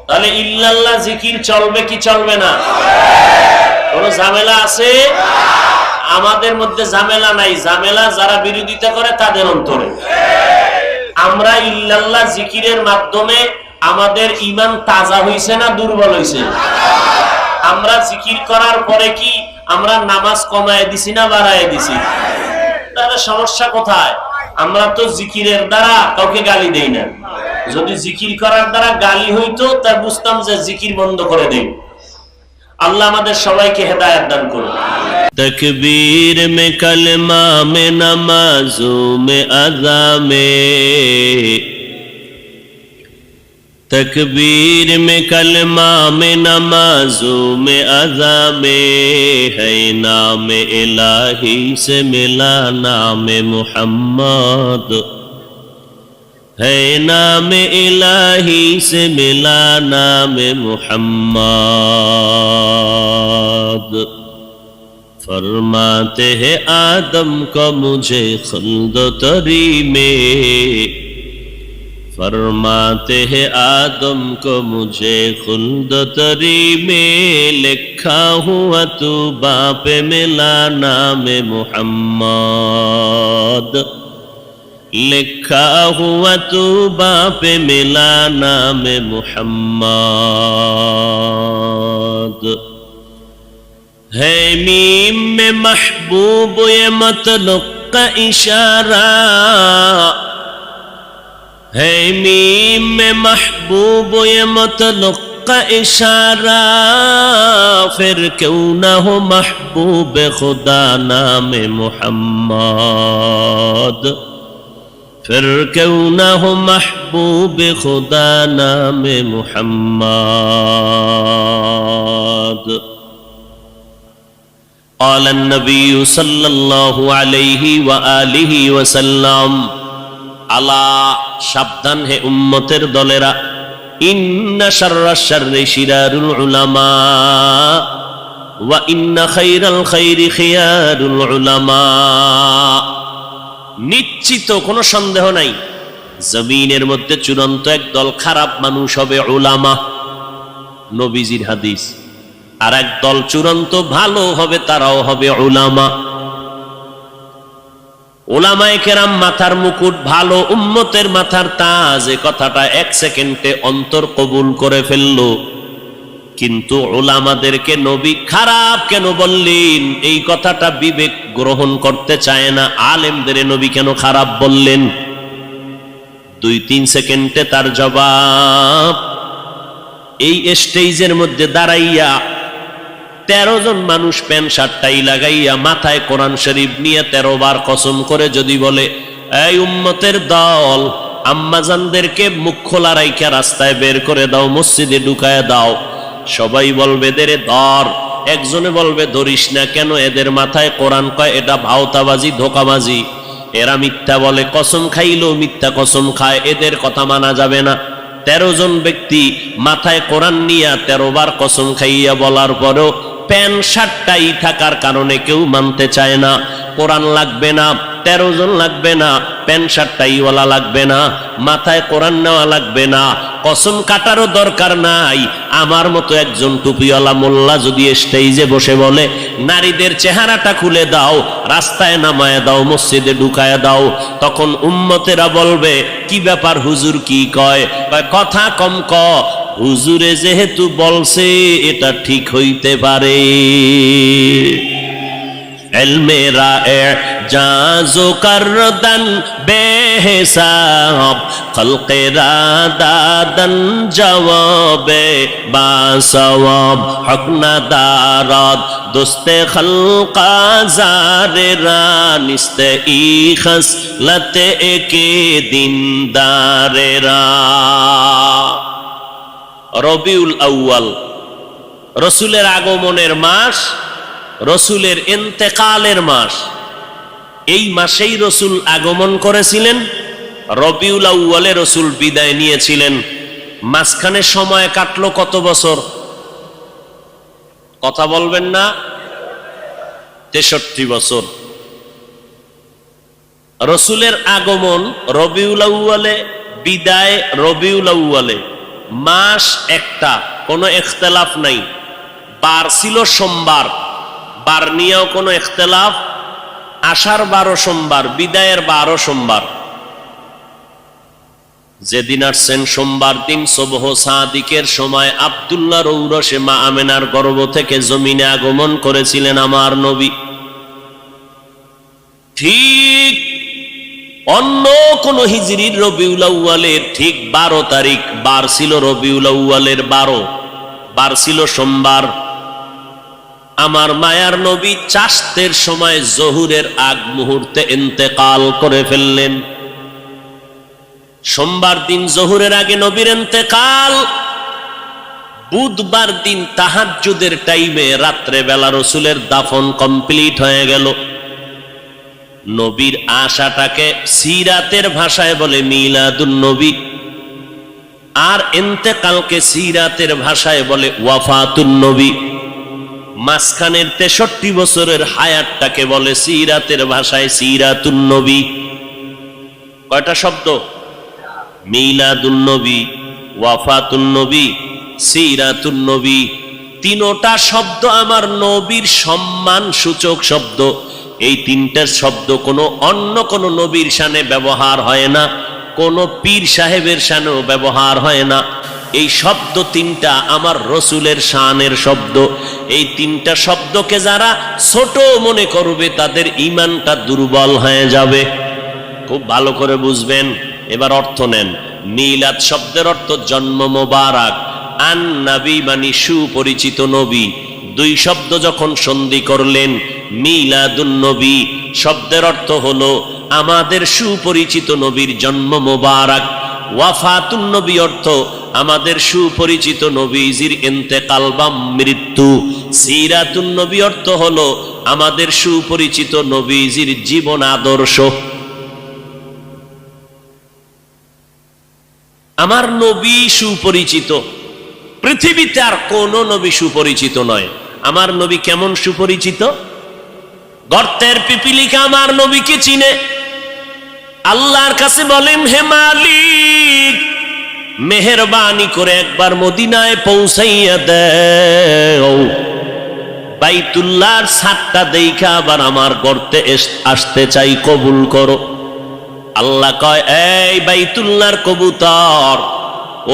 তাহলে ইল্লাল্লাহ জিকির চলবে কি চলবে না? কোন ঝামেলা আছে? আমাদের মধ্যে ঝামেলা নাই, ঝামেলা যারা বিরোধিতা করে তাদের অন্তরে। আমরা ইল্লাল্লাহ জিকিরের মাধ্যমে আমাদের ঈমান তাজা হইছে না দুর্বল হইছে? আমরা জিকির করার পরে কি আমরা নামাজ কমায় দিছি না বাড়ায় দিছি? তাহলে সমস্যা কোথায়? আমরা তো জিকিরের দ্বারা কাউকে গালি দেই না। যদি জিকির করার দ্বারা গালি হইতো তা বুঝতাম যে জিকির বন্ধ করে দেই। আল্লাহ আমাদের সবাইকে হেদায়েত দান করুন। তকবীর মে কলমা মে নামাজো মে আযা মে, तकबीर में कलमा में नमाजों में अज़ा में है नाम इलाही से मिला नाम मुहम्मद, है नाम इलाही से मिला नाम मुहम्मद। फरमाते हैं आदम को मुझे खुल्द तरी में, फरमाते हैं आदम को मुझे खुल्द तरी में, लिखा हुआ तू बाप मिला नाम मुहम्मद, लिखा हुआ तू बाप मिला नाम मुहम्मद। है मीम में महबूब ये मतलुक का इशारा, है मीम में महबूब ये मतलुक का इशारा, फिर क्यों ना हो महबूब खुदा नाम मुहम्मद, फिर क्यों ना हो महबूब खुदा नाम मुहम्मद। قال النبي صلى الله عليه وآله وسلم, আলা সাবধান হে উম্মতের দলেরা, ইন্না শাররাশ শাররি শিরারুল উলামা ওয়া ইন্না খায়রাল খায়রি খিয়ারুল উলামা। নিশ্চিত কোনো সন্দেহ নাই জমিনের মধ্যে চূড়ান্ত একদল খারাপ মানুষ হবে উলামা, নবীজির হাদিস। আর একদল চূড়ান্ত ভালো হবে, তারাও হবে উলামা। উলামায়ে কেরাম মাথার মুকুট, ভালো উম্মতের মাথার তাজ, এ কথাটা এক সেকেন্ডে অন্তর কবুল করে ফেললো। কিন্তু উলামাদেরকে নবী খারাপ কেন বললেন, এই কথাটা বিবেক গ্রহণ করতে চায় না। আলেমদের নবী কেন খারাপ বললেন? 2-3 সেকেন্ডে তার জবাব। এই স্টেজের মধ্যে দাঁড়াইয়া 13 জন মানুষ প্যান্ট শার্টটাই লাগাইয়া মাথায় কোরআন শরীফ নিয়ে 13 বার কসম করে যদি বলে, এই উম্মতের দল, আম্মাজানদেরকে মুখ খোলা রাইখা রাস্তায় বের করে দাও, মসজিদে ঢুকায় দাও, সবাই বলবে দেরে ধর। একজনে বলবে ধরিস না কেন, এদের মাথায় কোরআন কয়, এটা ভাওতাবাজি, ধোকাবাজি, এরা মিথ্যা বলে, কসম খাইলেও মিথ্যা কসম খায়, এদের কথা মানা যাবে না। 13 জন ব্যক্তি মাথায় কোরআন নিয়ে 13 বার কসম খাইয়া বলার পরেও প্যান্ট শার্টটাই থাকার কারণে কেউ মানতে চায় না। কোরআন লাগবে না, 13 জন লাগবে না, প্যান্ট শার্টটাই ওয়ালা লাগবে না, মাথায় কোরআন নেওয়া লাগবে না, কসম কাটারও দরকার নাই। আমার মতো একজন টুপিওয়ালা মোল্লা যদি স্টেজে বসে বলে, নারীদের চেহারাটা খুলে দাও, রাস্তায় নামায় দাও, মসজিদে ঢুকায় দাও, তখন উম্মতেরা বলবে, কি ব্যাপার হুজুর কি কয়? কথা কম ক, হুজুরে যেহেতু বলছে এটা ঠিক হইতে পারে। ইলমে রায়ে জাজো করদন বেহিসাব খলকেরা দাদন জবাবে বাসওয়াব হক না দারাত দোস্তে খলকা জারেরা নিস্তে ই খসলতে একে দিনদারেরা। রবিউল আউয়াল রসুলের আগমনের মাস, রসুলের ইন্তেকালের মাস। এই মাসেই রসুল আগমন করেছিলেন, রবিউল আউয়ালে রসুল বিদায় নিয়েছিলেন। মাঝখানে সময় কাটলো কত বছর? কথা বলবেন না? 63 বছর। রসুলের আগমন রবিউল আউয়ালে, বিদায় রবিউল আউয়ালে, মাস একটা, কোনো ইখতিলাফ নাই। বার ছিল সোমবার, বার নিয়েও কোনো ইখতিলাফ। আষাঢ় 12 সোমবার, বিদায়ের 12 সোমবার। যেদিন আসছেন সোমবার দিন সুবহ সাদিকের সময় আব্দুল্লাহ রৌরসে মা আমেনার গর্ভ থেকে জমিনে আগমন করেছিলেন আমার নবী। ঠিক অন্য কোন হিজরির রবিউল আউয়ালের ঠিক 12 তারিখ বার ছিল রবিউল আউয়ালের 12, বার ছিল সোমবার। আমার মায়ার নবী চাশতের সময় জহুরের আগ মুহূর্তে ইন্তেকাল করে ফেললেন। সোমবার দিন জহুরের আগে নবীর ইন্তেকাল। বুধবার দিন তাহাজ্জুদের টাইমে রাত্রে বেলা রসুলের দাফন কমপ্লিট হয়ে গেল। নবীর আশাটাকে সিরাতের ভাষায় বলে মিলাদুন নবী, আর ইন্তেকালকে সিরাতের ভাষায় বলে ওয়াফাতুন নবী। মাঝখানের 63 বছরের হায়াতটাকে বলে সিরাতের ভাষায় সিরাতুন নবী। কয়টা শব্দ? মিলাদুন নবী, ওয়াফাতুন নবী, সিরাতুন নবী। তিনটা শব্দ আমার নবীর সম্মান সূচক শব্দ। এই তিনটা শব্দ কোনো অন্য কোন নবীর শানে ব্যবহার হয় না, কোন পীর সাহেবের শানেও ব্যবহার হয় না। এই শব্দ তিনটা আমার রসুলের শানের শব্দ। এই তিনটা শব্দকে যারা ছোট মনে করবে তাদের ঈমানটা দুর্বল হয়ে যাবে। খুব ভালো করে বুঝবেন। এবার অর্থ নেন। মিলাদ শব্দের অর্থ জন্ম মোবারক, আন নবী মানে সুপরিচিত নবী। দুই শব্দ যখন সন্ধি করলেন, মিলাদুন নবী শব্দের অর্থ হলো আমাদের সুপরিচিত নবীর জন্ম মোবারক। ওয়াফাতুন নবী অর্থ আমাদের সুপরিচিত নবীজির ইন্তেকাল বা মৃত্যু। সিরাতুন নবী অর্থ হলো আমাদের সুপরিচিত নবীজির জীবন আদর্শ। আমার নবী সুপরিচিত, পৃথিবীতে আর কোন নবী সুপরিচিত নয়। আমার নবী কেমন সুপরিচিত? গর্তের পিপিলিকা আমার নবীকে চিনে। আল্লাহর কাছে বলেন, হে মালিক, মেহেরবানি করে একবার মদিনায় পৌঁছাইয়া দেও। বাইতুল্লাহর ছাদটা দেখা আবার আমার গর্তে আসতে চাই, কবুল করো। আল্লাহ কয়, এই বাইতুল্লাহর কবুতর,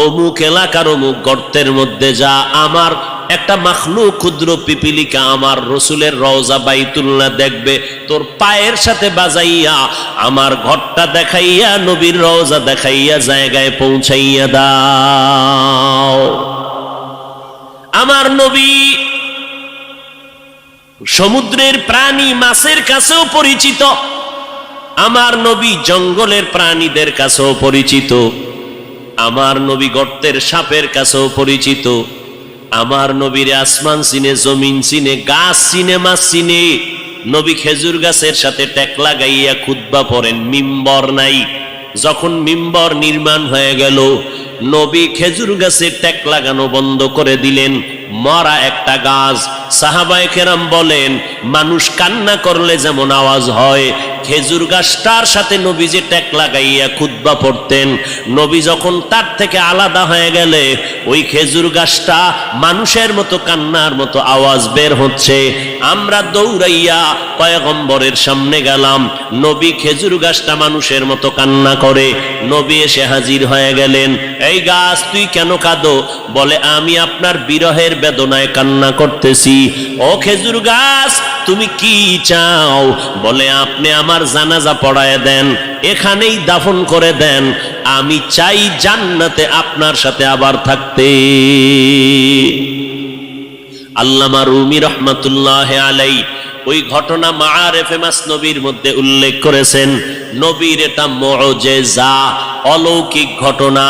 অমুক এলাকার অমুক গর্তের মধ্যে যা। আমার একটা মাখলুক ক্ষুদ্র পিপিলিকা আমার রসুলের রওজা বাইতুল্লাহ দেখবে, তোর পায়ের সাথে বাজাইয়া আমার ঘরটা দেখাইয়া নবীর রওজা দেখাইয়া জায়গায় পৌঁছাইয়া দাও। আমার নবী সমুদ্রের প্রাণী মাছের কাছেও পরিচিত। আমার নবী জঙ্গলের প্রাণীদের কাছেও পরিচিত। আমার নবী গর্তের সাপের কাছেও পরিচিত। আমার নবীর আসমান চিনে, জমিন চিনে, গাছ চিনে, মাছ চিনে। নবী খেজুর গাছের সাথে টেক লাগাইয়া খুতবা পড়েন, মিম্বর নাই। যখন মিম্বর নির্মাণ হয়ে গেল, নবী খেজুর গাছে টেক লাগানো বন্ধ করে দিলেন। মরা একটা গাছ। সাহাবায়ে কেরাম বলেন, মানুষ কান্না করলে যেমন আওয়াজ হয়, খেজুর গাছটার সাথে নবী যে টেক লাগাইয়া খুতবা পড়তেন, নবী যখন তার থেকে আলাদা হয়ে গেলে ওই খেজুর গাছটা মানুষের মতো কান্নার মতো আওয়াজ বের হচ্ছে। আমরা দৌড়াইয়া পয়গম্বরের সামনে গেলাম। নবী খেজুর গাছটা মানুষের মতো কান্না করে। নবী এসে হাজির হয়ে গেলেন। এই গাছ তুই কেন কাঁদো? বলে আমি আপনার বিরহের বেদনায় কান্না করতেছি। ও খেজুর গাছ তুমি কি চাও? বলে আপনি আমার জানাজা পড়ায় দেন, এখানেই দাফন করে দেন, আমি চাই জান্নাতে আপনার সাথে আবার থাকতে। আল্লামা রুমি রহমাতুল্লাহ আলাই ওই ঘটনা মাআরিফে মাসনবীর মধ্যে উল্লেখ করেছেন। নবীর এটা মুআজিজা, অলৌকিক ঘটনা।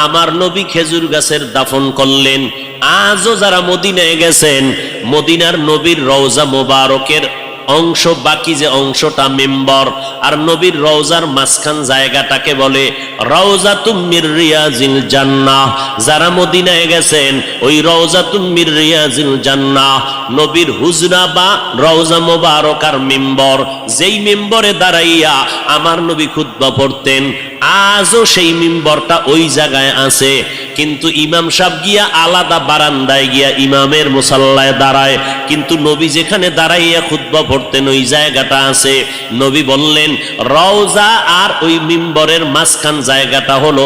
আমার নবী খেজুর গাছের দাফন করলেন। আজও যারা মদিনায় গেছেন, মদিনার নবীর রওজা মোবারকের অংশ, বাকি যে অংশটা মিম্বর, আর নবীর রওজার মাঝখান জায়গাটাকে বলে রওজাতুম মির রিয়াজিল জান্নাহ। যারা মদিনায় গেছেন ওই রওজাতুম মির রিয়াজিল জান্নাহ, নবীর হুজরা বা রওজা মোবারক আর মিম্বর, যেই মিম্বরে দাঁড়াইয়া আমার নবী খুতবা পড়তেন, আজও সেই মিম্বরটা ওই জায়গায় আছে। কিন্তু ইমাম সাহেব গিয়া আলাদা বারান্দায় গিয়া ইমামের মুসাল্লায় দাঁড়ায়, কিন্তু নবী যেখানে দাঁড়াইয়া খুতবা পড়তেন ওই জায়গাটা আছে। নবী বললেন রওজা আর ওই মিম্বরের মাঝখান জায়গাটা হলো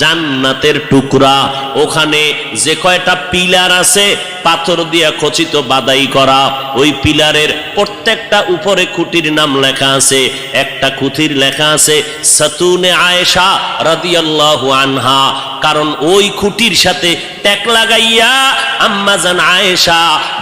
জান্নাতের টুকরা। ওখানে যে কয়টা পিলার আছে পাথর দিয়া খচিত বাদাই করা, ওই পিলারের প্রত্যেকটা উপরে খুঁটির নাম লেখা আছে। একটা খুঁটির লেখা আছে সাতুনে আয়েশা রাদিয়াল্লাহু আনহা, কারণ ওই খুঁটির সাথে ট্যাক লাগাইয়া আম্মাজান আয়েশা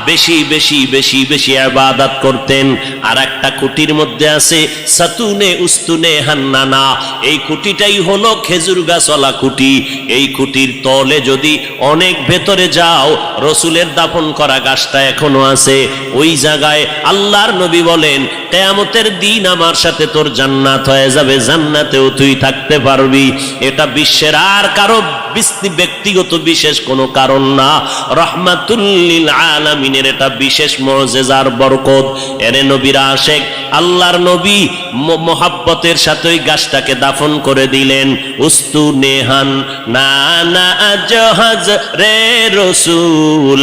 বেশি বেশি বেশি বেশি ইবাদত করতেন। আর একটা খুঁটির মধ্যে আছে সাতুনে উস্তুনে হান্নানা, এই খুঁটিটাই হলো খেজুর গাছওয়ালা খুঁটি। এই খুঁটির তলে যদি অনেক ভেতরে যাও, রসুলের দাফন করা গাছটা এখনো আছে ওই জায়গায়। আল্লাহর নবী বলেন কিয়ামতের দিন আমার সাথে তোর জান্নাত হয়ে যাবে, জান্নাতেও তুই থাকতে পারবি। এটা বিশ্বের আর কারো ব্যক্তিগত বিশেষ কোনো কারণ না, রাহমাতুল লিল আলামিনের এটা বিশেষ মুআজিজার বরকত। এরে নবীর আশিক আল্লাহর নবী মোহাব্বতের সাথে ওই গাছটাকে দাফন করে দিলেন। উস্তু নেহান না না জাহাজ রে রসুল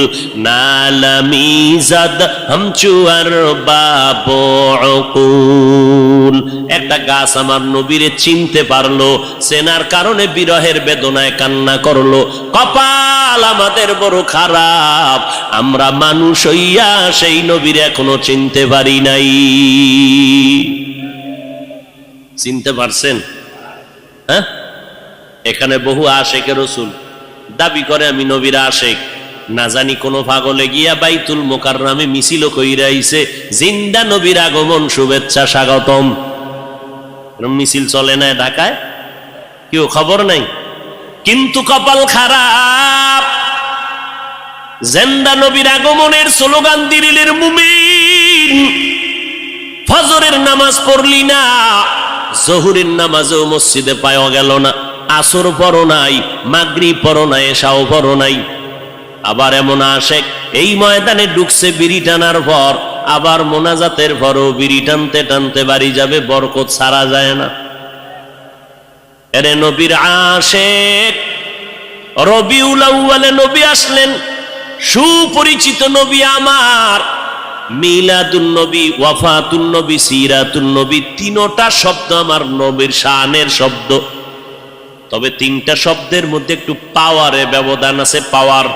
নালামিজাদ হামচুয়ার বাবুকুল। একটা গাছ আমার নবীরে চিনতে পারলো, চেনার কারণে বিরহের বেদনায় কান্না করলো। কপাল আমাদের বড় খারাপ, আমরা মানুষ হইয়া সেই নবীর এখনো চিনতে পারি নাই। চিনতে পারছেন? হ্যাঁ, এখানে বহু আশেকের রসুল দাবি করে আমি নবীর আশেক। না জানি কোন পাগলে গিয়া বাইতুল মোকাররমে মিছিল কইরা আইছে জিন্দা নবীর আগমন শুভেচ্ছা স্বাগতম। মিছিল চলে না ঢাকায়, কেউ খবর নাই। কিন্তু কপাল খারাপ, জিন্দা নবীর আগমনের স্লোগান দিলের মুমিন, ফজরের নামাজ পড়লি না, জহুরের নামাজও মসজিদে পাওয়া গেল না, আসর পড়ো নাই, মাগরিব পড়ো নাই, এশাও পড়ো নাই। আবার এমন আশেক এই ময়দানে ঢুকছে বিড়ি টানার পর, আবার মোনাজাতের পরও বিড়ি টানতে টানতে বাড়ি যাবে, বরকত ছাড়া যায় না। এরে নবীর আশেক, রবিউল আউয়ালে নবী আসলেন, সুপরিচিত নবী আমার। মিলাদুন নবী, ওয়াফাতুন নবী, সিরাতুন নবী, তিনটা শব্দ আমার নবীর শানের শব্দ। তবে তিনটা শব্দের মধ্যে একটু পাওয়ারে ব্যবধান আছে, পাওয়ার।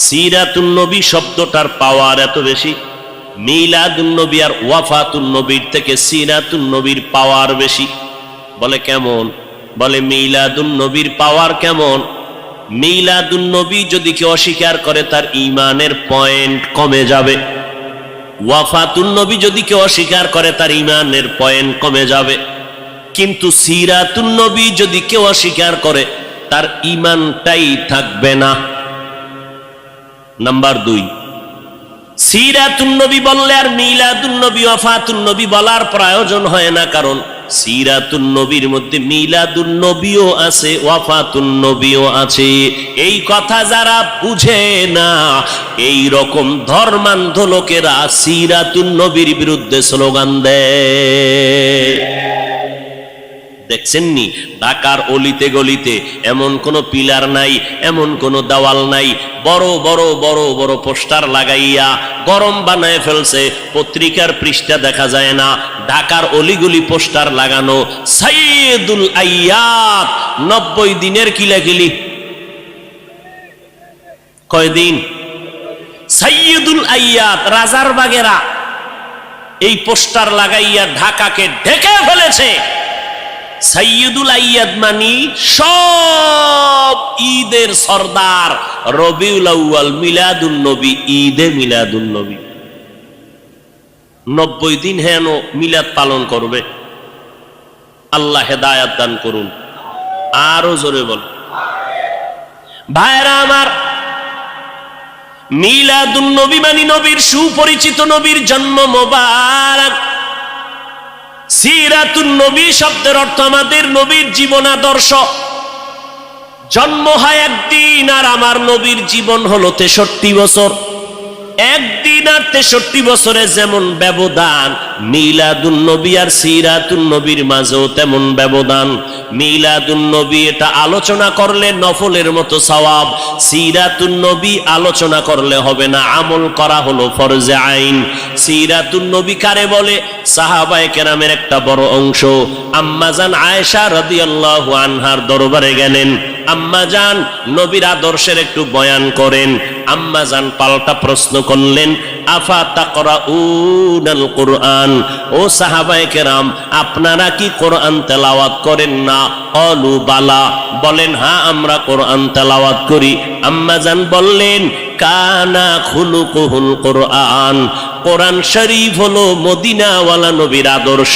সিরাতুন নবী শব্দটার পাওয়ার এত বেশি, মিলাদুন নবী আর ওয়াফাতুন নবীর থেকে সিরাতুন নবীর পাওয়ার বেশি। বলে কেমন? বলে মিলাদুন নবীর পাওয়ার কেমন? মিলাদুন নবী যদি কেউ অস্বীকার করে তার ঈমানের পয়েন্ট কমে যাবে। ওয়াফাতুন নবী যদি কেউ অস্বীকার করে তার ঈমানের পয়েন্ট কমে যাবে। কিন্তু সিরাতুন নবী যদি কেউ অস্বীকার করে তার ঈমানটাই থাকবে না। নাম্বার 2, সিরাতুন নবী বললে আর মিলাদুন নবী, ওয়াফাতুন নবী বলার প্রয়োজন হয় না, কারণ সিরাতুন নবীর মধ্যে মিলাদুন নবীও আছে, ওয়াফাতুন নবীও আছে। এই কথা যারা বুঝে না, এই রকম ধর্মান্ধ লোকেরা সিরাতুন নবীর বিরুদ্ধে স্লোগান দেয়। দেখছেননি ঢাকার অলিতে গলিতে এমন কোনো পিলার নাই, এমন কোনো দেওয়াল নাই, বড় বড় বড় বড় পোস্টার লাগাইয়া গরম বানায় ফেলছে, পত্রিকার পৃষ্ঠা দেখা যায় না, ঢাকার অলিগলি পোস্টার লাগানো। সাইয়্যিদুল আইয়াত 90 দিনের কিলাকিলি। কয়দিন? সাইয়্যিদুল আইয়াত রাজার বাগেরা এই পোস্টার লাগাইয়া ঢাকাকে ঢেকে ফেলেছে। সাইয়্যিদুল আইয়াদ মানি সব ঈদের সরদার, রবিউল আউয়াল, মিলাদুন নবী, ঈদে মিলাদুন নবী। 90 দিন হেন মিলাদ পালন করবে। আল্লাহ হেদায়াত দান করুন। আরো জোরে বল ভাইরা আমার, মিলাদুন নবী মানে নবীর সুপরিচিত নবীর জন্ম মোবারক। সিরাতুন নবী শব্দের অর্থ আমাদের নবীর জীবন আদর্শ। জন্ম হয় একদিন, আর আমার নবীর জীবন হলো 63 বছর। একদিন আর 63 বছরে যেমন ব্যবধান, মিলাদুন নবী আর সিরাতুন নবীর মাঝেও তেমন ব্যবধান। মিলাদুন নবী এটা আলোচনা করলে নফলের মতো সওয়াব, সিরাতুন নবী আলোচনা করলে হবে না, আমল করা হলো ফরজে আইন। সিরাতুন নবী কারে বলে? সাহাবায়ে কেরামের একটা বড় অংশ আম্মাজান আয়েশা রাদিয়াল্লাহু আনহার দরবারে গেলেন। আম্মাজান নবীর আদর্শের একটু বয়ান করেন। আম্মাজান পাল্টা প্রশ্ন করলেন, আফা তাকরাউনাল কুরআন, ও সাহাবায়ে কেরাম আপনারা কি কোরআন তেলাওয়াত করেন না? ক্বালু বালা, বলেন হ্যাঁ আমরা কোরআন তেলাওয়াত করি। আম্মাজান বললেন, কানা খুলুকুহুল কোরআন, কোরআন শরীফ হলো মদিনাওয়ালা নবীর আদর্শ।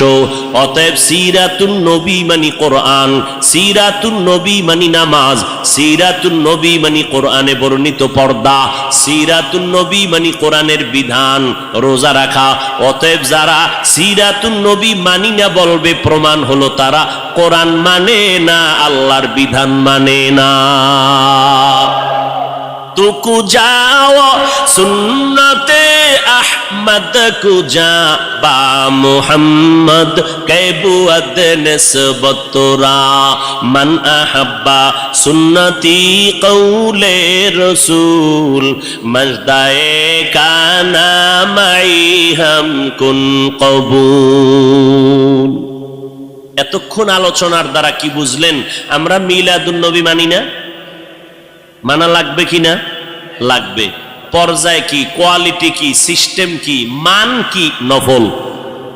অতএব সিরাতুন নবী মানে কোরআন, সিরাতুন নবী মানে নামাজ, সিরাতুন নবী মানে কোরআনে বর্ণিত পর্দা, সিরাতুন নবী মানে কোরআনের বিধান, রোজা রাখা। অতএব যারা সিরাতুন নবী মানি না বলবে, প্রমাণ হলো তারা কোরআন মানে না, আল্লাহর বিধান মানে না। तुकु जाओ सुन्नते अहमद कुजा बा मुहम्मद कैबुअद निस्बतुरा मन अहब्बा सुन्नती कौले रसूल मजदाए काना माई हम कुन कबूल। এতক্ষণ আলোচনার দ্বারা কি বুঝলেন? আমরা মিলাদুন নবী মানি না, মানা লাগবে কি না? লাগবে। পর্যায় কি, কোয়ালিটি কি, সিস্টেম কি, মান কি? নফল।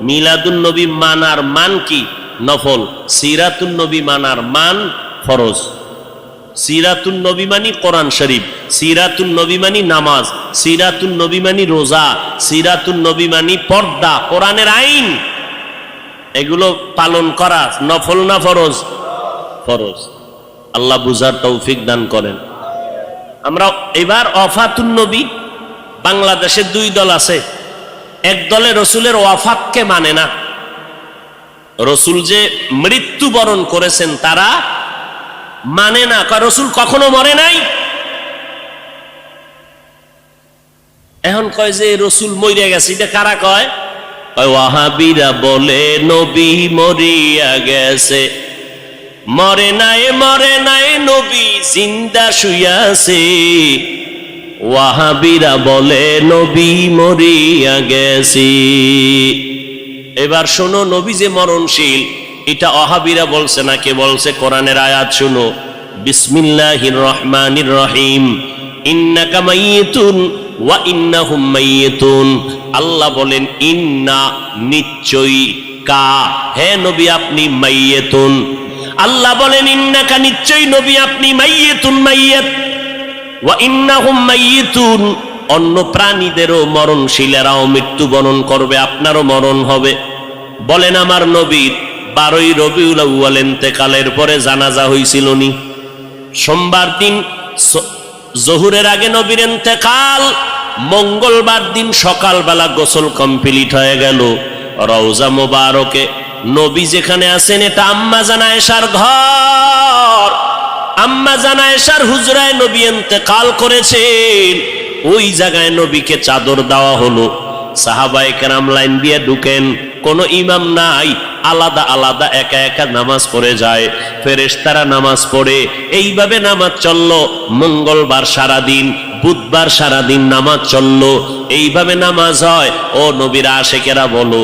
মিলাদুন নবী মানার মান কি? নফল। সিরাতুন নবী মানার মান ফরজ। সিরাতুন নবী মানি কোরআন শরীফ, সিরাতুন নবী মানি নামাজ, সিরাতুন নবী মানি রোজা, সিরাতুন নবী মানি পর্দা, কোরআনের আইন। এগুলো পালন করা নফল না ফরজ? ফরজ। আল্লাহ বুঝার তৌফিক দান করেন। আমরা এবার ওয়াফাতুন নবী, বাংলাদেশে 2 দল আছে। এক দলে রসুলের ওয়াফাতকে মানে না, রসুল যে মৃত্যুবরণ করেছেন তারা মানে না, রসুল কখনো মরে নাই। এখন কয় যে রসুল মরিয়া গেছে, এটা কারা কয়? ওয়াহাবিরা বলে নবী মরিয়া গেছে। মরে নাই নবী জিন্দা শুয়াছে। ওয়াহাবিরা বলে নবী মরিয়া গেছে। এবার শোনো, নবী যে মরণশীল এটা ওয়াহাবিরা বলছে না, কে বলছে? কোরআনের আয়াত শোনো, বিসমিল্লাহির রহমানির রহিম, ইন্নাকা মাইয়িতুন ওয়া ইন্নাহুম মাইয়িতুন। আল্লাহ বলেন ইন্না, নিশ্চয়ই, কা, হে নবী আপনি মাইয়িতুন। আল্লাহ বলেন ইন্নাকা, নিশ্চয়ই নবী আপনি মাইয়িতুন, মাইয়িত, ওয়া ইন্নাহুম মাইয়িতুন। অন্য প্রাণীদেরও মরণশীলেরাও মৃত্যুবরণ করবে, আপনারও মরণ হবে। বলেন আমার নবীর 12ই রবিউল আউয়াল ইন্তেকালের পরে জানাজা হইছিল নি? সোমবার দিন জোহরের আগে নবীর ইন্তেকাল, মঙ্গলবার দিন সকালবেলা গোসল কমপ্লিট হয়ে গেল। রওজা মোবারকে নবী যেখানে আছেন এটা আম্মা জান আয়েশার ঘর। আম্মা জান আয়েশার হুজরায় নবী ইন্তেকাল করেছেন। ওই জায়গায় নবীকে চাদর দেওয়া হলো। সাহাবায়ে কেরাম লাইন দিয়ে ঢুকেন, কোনো ইমাম নাই, আলাদা আলাদা একা একা নামাজ পড়ে যায়, ফেরেশতারা নামাজ পড়ে। এইভাবে নামাজ চললো মঙ্গলবার সারাদিন, বুধবার সারাদিন নামাজ চললো। এইভাবে নামাজ হয়। ও নবীর আশিকেরা বলো,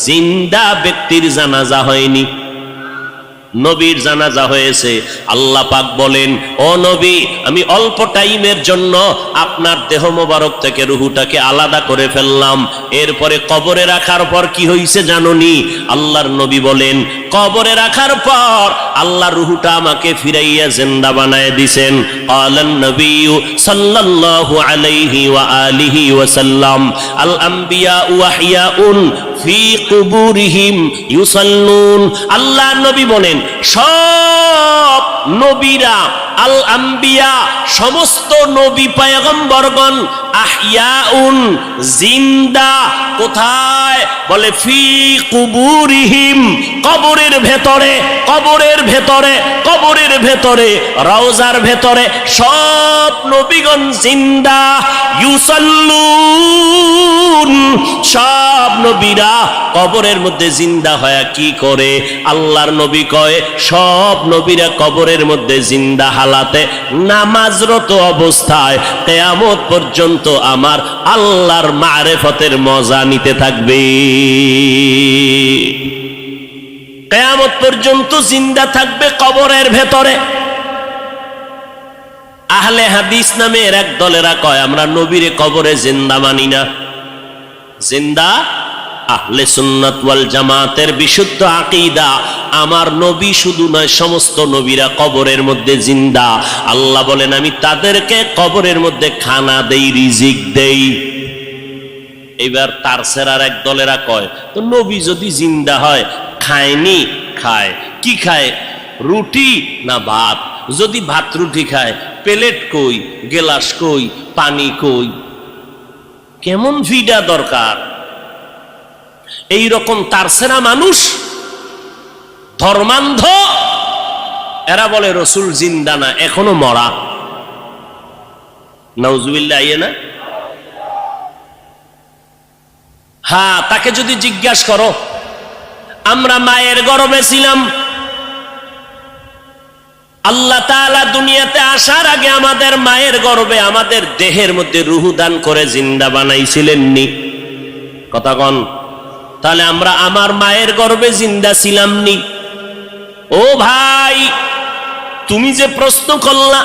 জিন্দা ব্যক্তির জানাজা হয়নি, নবীর জানাজা হয়েছে। আল্লাহ পাক বলেন, ও নবী, আমি অল্প টাইমের জন্য আপনার দেহ মোবারক থেকে রুহুটাকে আলাদা করে ফেললাম। এরপরে কবরে রাখার পর কি হয়েছে জানোনি? আল্লাহর নবী বলেন, কবরে রাখার পর আল্লাহ রুহুটা আমাকে ফিরাইয়া জিন্দা বানায় দিবেন। ক্বালান নবী সাল্লাল্লাহু আলাইহি ওয়া আলিহি ওয়া সাল্লাম, আল আম্বিয়া ওয়াহিয়াউন ফি কুবুরিহিম ইউসাল্লুন। আল্লাহ নবী বলেন, সব নবীরা, আল আম্বিয়া সমস্ত নবী পয়গম্বরগণ, আহইয়াউন জিন্দা। কোথায়? বলে ফি কুবুরিহিম, কবরের ভেতরে, কবরের ভেতরে, কবরের ভেতরে, রওজার ভেতরে সব নবীগণ জিন্দা। ইউসাল্লুন, সব নবীরা কবরের মধ্যে জিন্দা হয়ে কি করে? আল্লাহর নবী কয়, সব নবীরা কবরের মধ্যে জিন্দা হালাতে নামাজরত অবস্থায় কিয়ামত পর্যন্ত আমার আল্লাহর মারিফতের মজা নিতে থাকবে। কিয়ামত পর্যন্ত জিন্দা থাকবে কবরের ভেতরে। আহলে হাদিস নামের এক দলেরা কয়, আমরা নবীরে কবরে জিন্দা মানি না। জিন্দা আহলে সুন্নাত ওয়াল জামাতের বিশুদ্ধ আকীদা, আমার নবী শুধু নয়, সমস্ত নবীরা কবরের মধ্যে জিন্দা। আল্লাহ বলেন, আমি তাদেরকে কবরের মধ্যে খানা দেই, রিজিক দেই। এবার তার সেরার এক দলেরা কয়, তো নবী যদি জিন্দা হয়, খায়নি? খায়। কি খায়? রুটি না ভাত? যদি ভাত রুটি খায়, প্লেট কই, গেলাস কই, পানি কই? কেমন ফিডা দরকার? এই রকম তারসেরা মানুষ, ধর্মান্ধ, এরা বলে রসুল জিন্দা না, এখনো মরা। নাউজুবিল্লাহ, আইয়ে না? হ্যাঁ, তাকে যদি জিজ্ঞাসা করো, আমরা মায়ের গর্ভে ছিলাম, আল্লাহ তাআলা দুনিয়াতে আসার আগে আমাদের মায়ের গর্ভে, আমাদের দেহের মধ্যে রূহ দান করে জিন্দা বানাইছিলেন নি? কথা কন। তাহলে আমরা আমার মায়ের গর্ভে জিন্দা ছিলাম নি? ও ভাই, তুমি যে প্রশ্ন করলা,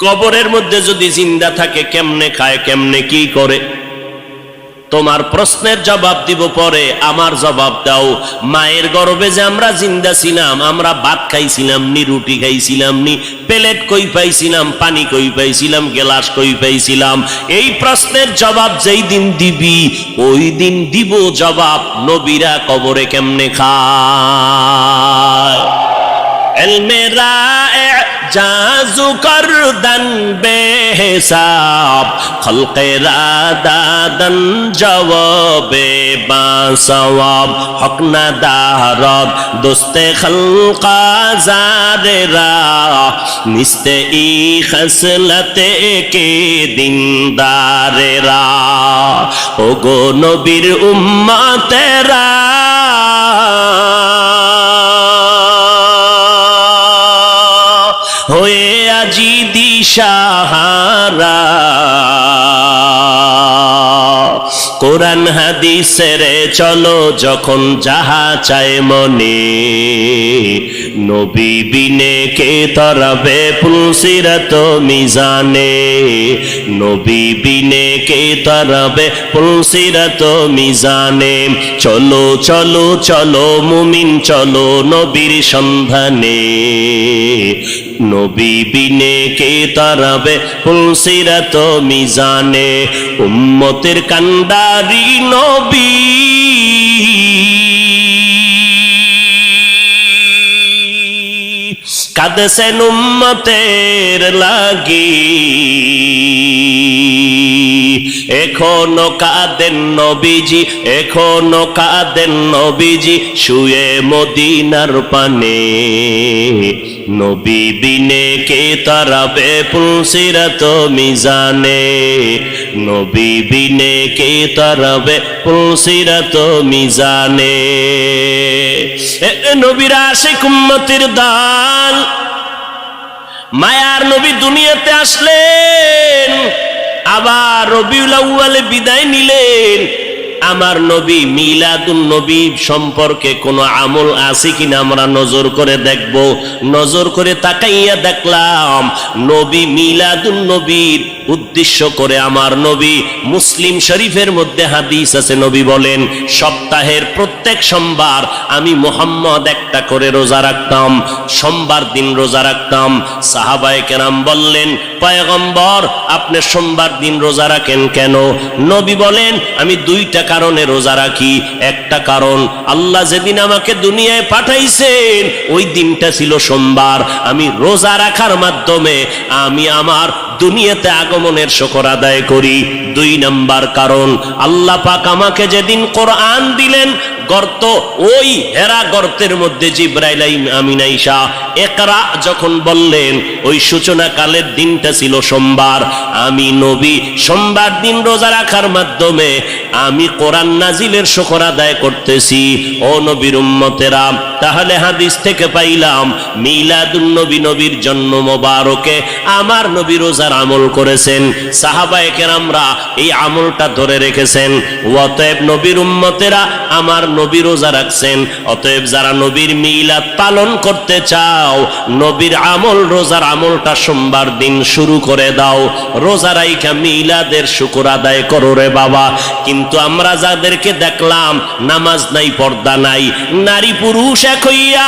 কবরের মধ্যে যদি জিন্দা থাকে, কেমনে খায়, কেমনে কি করে, তোমার প্রশ্নের জবাব দিব পরে। আমার জবাব দাও, মায়ের গর্ভে যে আমরা জিন্দা ছিলাম, আমরা ভাত খাইছিলাম নি, রুটি খাইছিলাম নি, প্লেট কই পাইছিলাম, পানি কই পাইছিলাম, গ্লাস কই পাইছিলাম? এই প্রশ্নের জবাব যেই দিন দিবি, ওই দিন দিব জবাব, নবীরা কবরে কেমনে খায়। ইলমে রায়ে জাজু করদন বেহিসাব, খলকে রাদাদন জওয়াবে বাসওয়াব, হক না দারদ দোস্তে খলকা জারেরা, নিস্তে ই খসলতে কে দিনদারেরা। ওগো নবীর উম্মতেরা, হয়ে আজি দিশাহারা, কোরআন হাদিসের চলো যখন যাহা চায় মনে, নবী বিনে কে তরাবে পুলসিরাত মিজানে, নবী বিনে কে তরাবে পুলসিরাত মিজানে। চলো চলো চলো মুমিন চলো নবীর সন্ধানে, নবী বিনে কে তরাবে পুলসিরাত মিজানে। উম্মতের কান্ডারি নবী, কাঁদছেন উম্মতের লাগি, এখনো কাঁদেন নবীজি, এখনো কাঁদেন নবীজি, শুয়ে মদিনার পানে। নবী বিনে কে তারাবে পুলসিরাত মিজানে, নবী বিনে কে তারাবে পুলসিরাত মিজানে। নবীর আশিক উম্মতের দান, মায়ার নবী দুনিয়াতে আসলেন, আবার রবিউল আউয়ালে বিদায় নিলেন। আমার নবী মিলাদুন নবী সম্পর্কে কোনো আমল আছে কিনা আমরা নজর করে দেখব। নজর করে তাকাইয়া দেখলাম নবী মিলাদুন নবীর উদ্দেশ্য করে আমার নবী, মুসলিম শরীফের মধ্যে হাদিস আছে, নবী বলেন সপ্তাহের প্রত্যেক সোমবার আমি মুহাম্মদ একটা করে রোজা রাখতাম, সোমবার দিন রোজা রাখতাম। সাহাবায়ে কেরাম বললেন, পয়গম্বর আপনি সোমবার দিন রোজা রাখেন কেন? নবী বলেন আমি দুইটা কারণে রোজা রাখি। একটা কারণ, আল্লাহ যেদিন আমাকে দুনিয়ায় পাঠাইছেন ওই দিনটা ছিল সোমবার, আমি রোজা রাখার মাধ্যমে আমি আমার দুনিয়াতে আগমনের শুকর আদায় করি। দুই নাম্বার কারণ, আল্লাহ পাক আমাকে যেদিন কোরআন দিলেন, গর্ত, ওই হেরা গর্তের মধ্যে জিবরাইল আমিন আইসা ইকরা যখন বললেন, ওই সূচনা কালের দিনটা ছিল সোমবার। আমি নবী সোমবার দিন রোজা রাখার মাধ্যমে আমি কোরআন নাজিলের শুকর আদায় করতেছি। ও নবীর উম্মতেরা, তাহলে হাদিস থেকে পাইলাম মিলাদুন নবী, নবীর জন্ম মোবারকে আমার নবী রোজার আমল করেছেন। সাহাবায়ে কেরামরা এই আমলটা ধরে রেখেছেন। অতএব নবীর উম্মতেরা আমার নবী রোজা রাখছেন। অতএব যারা নবীর মিলাদ পালন করতে চাও, নবীর আমল, রোজার আমলটা সোমবার দিন শুরু করে দাও। রোজা রাইখা মিলাদের শুকর আদায় করো রে বাবা। কিন্তু আমরা যাদেরকে দেখলাম নামাজ নাই, পর্দা নাই, নারী পুরুষ এক হইয়া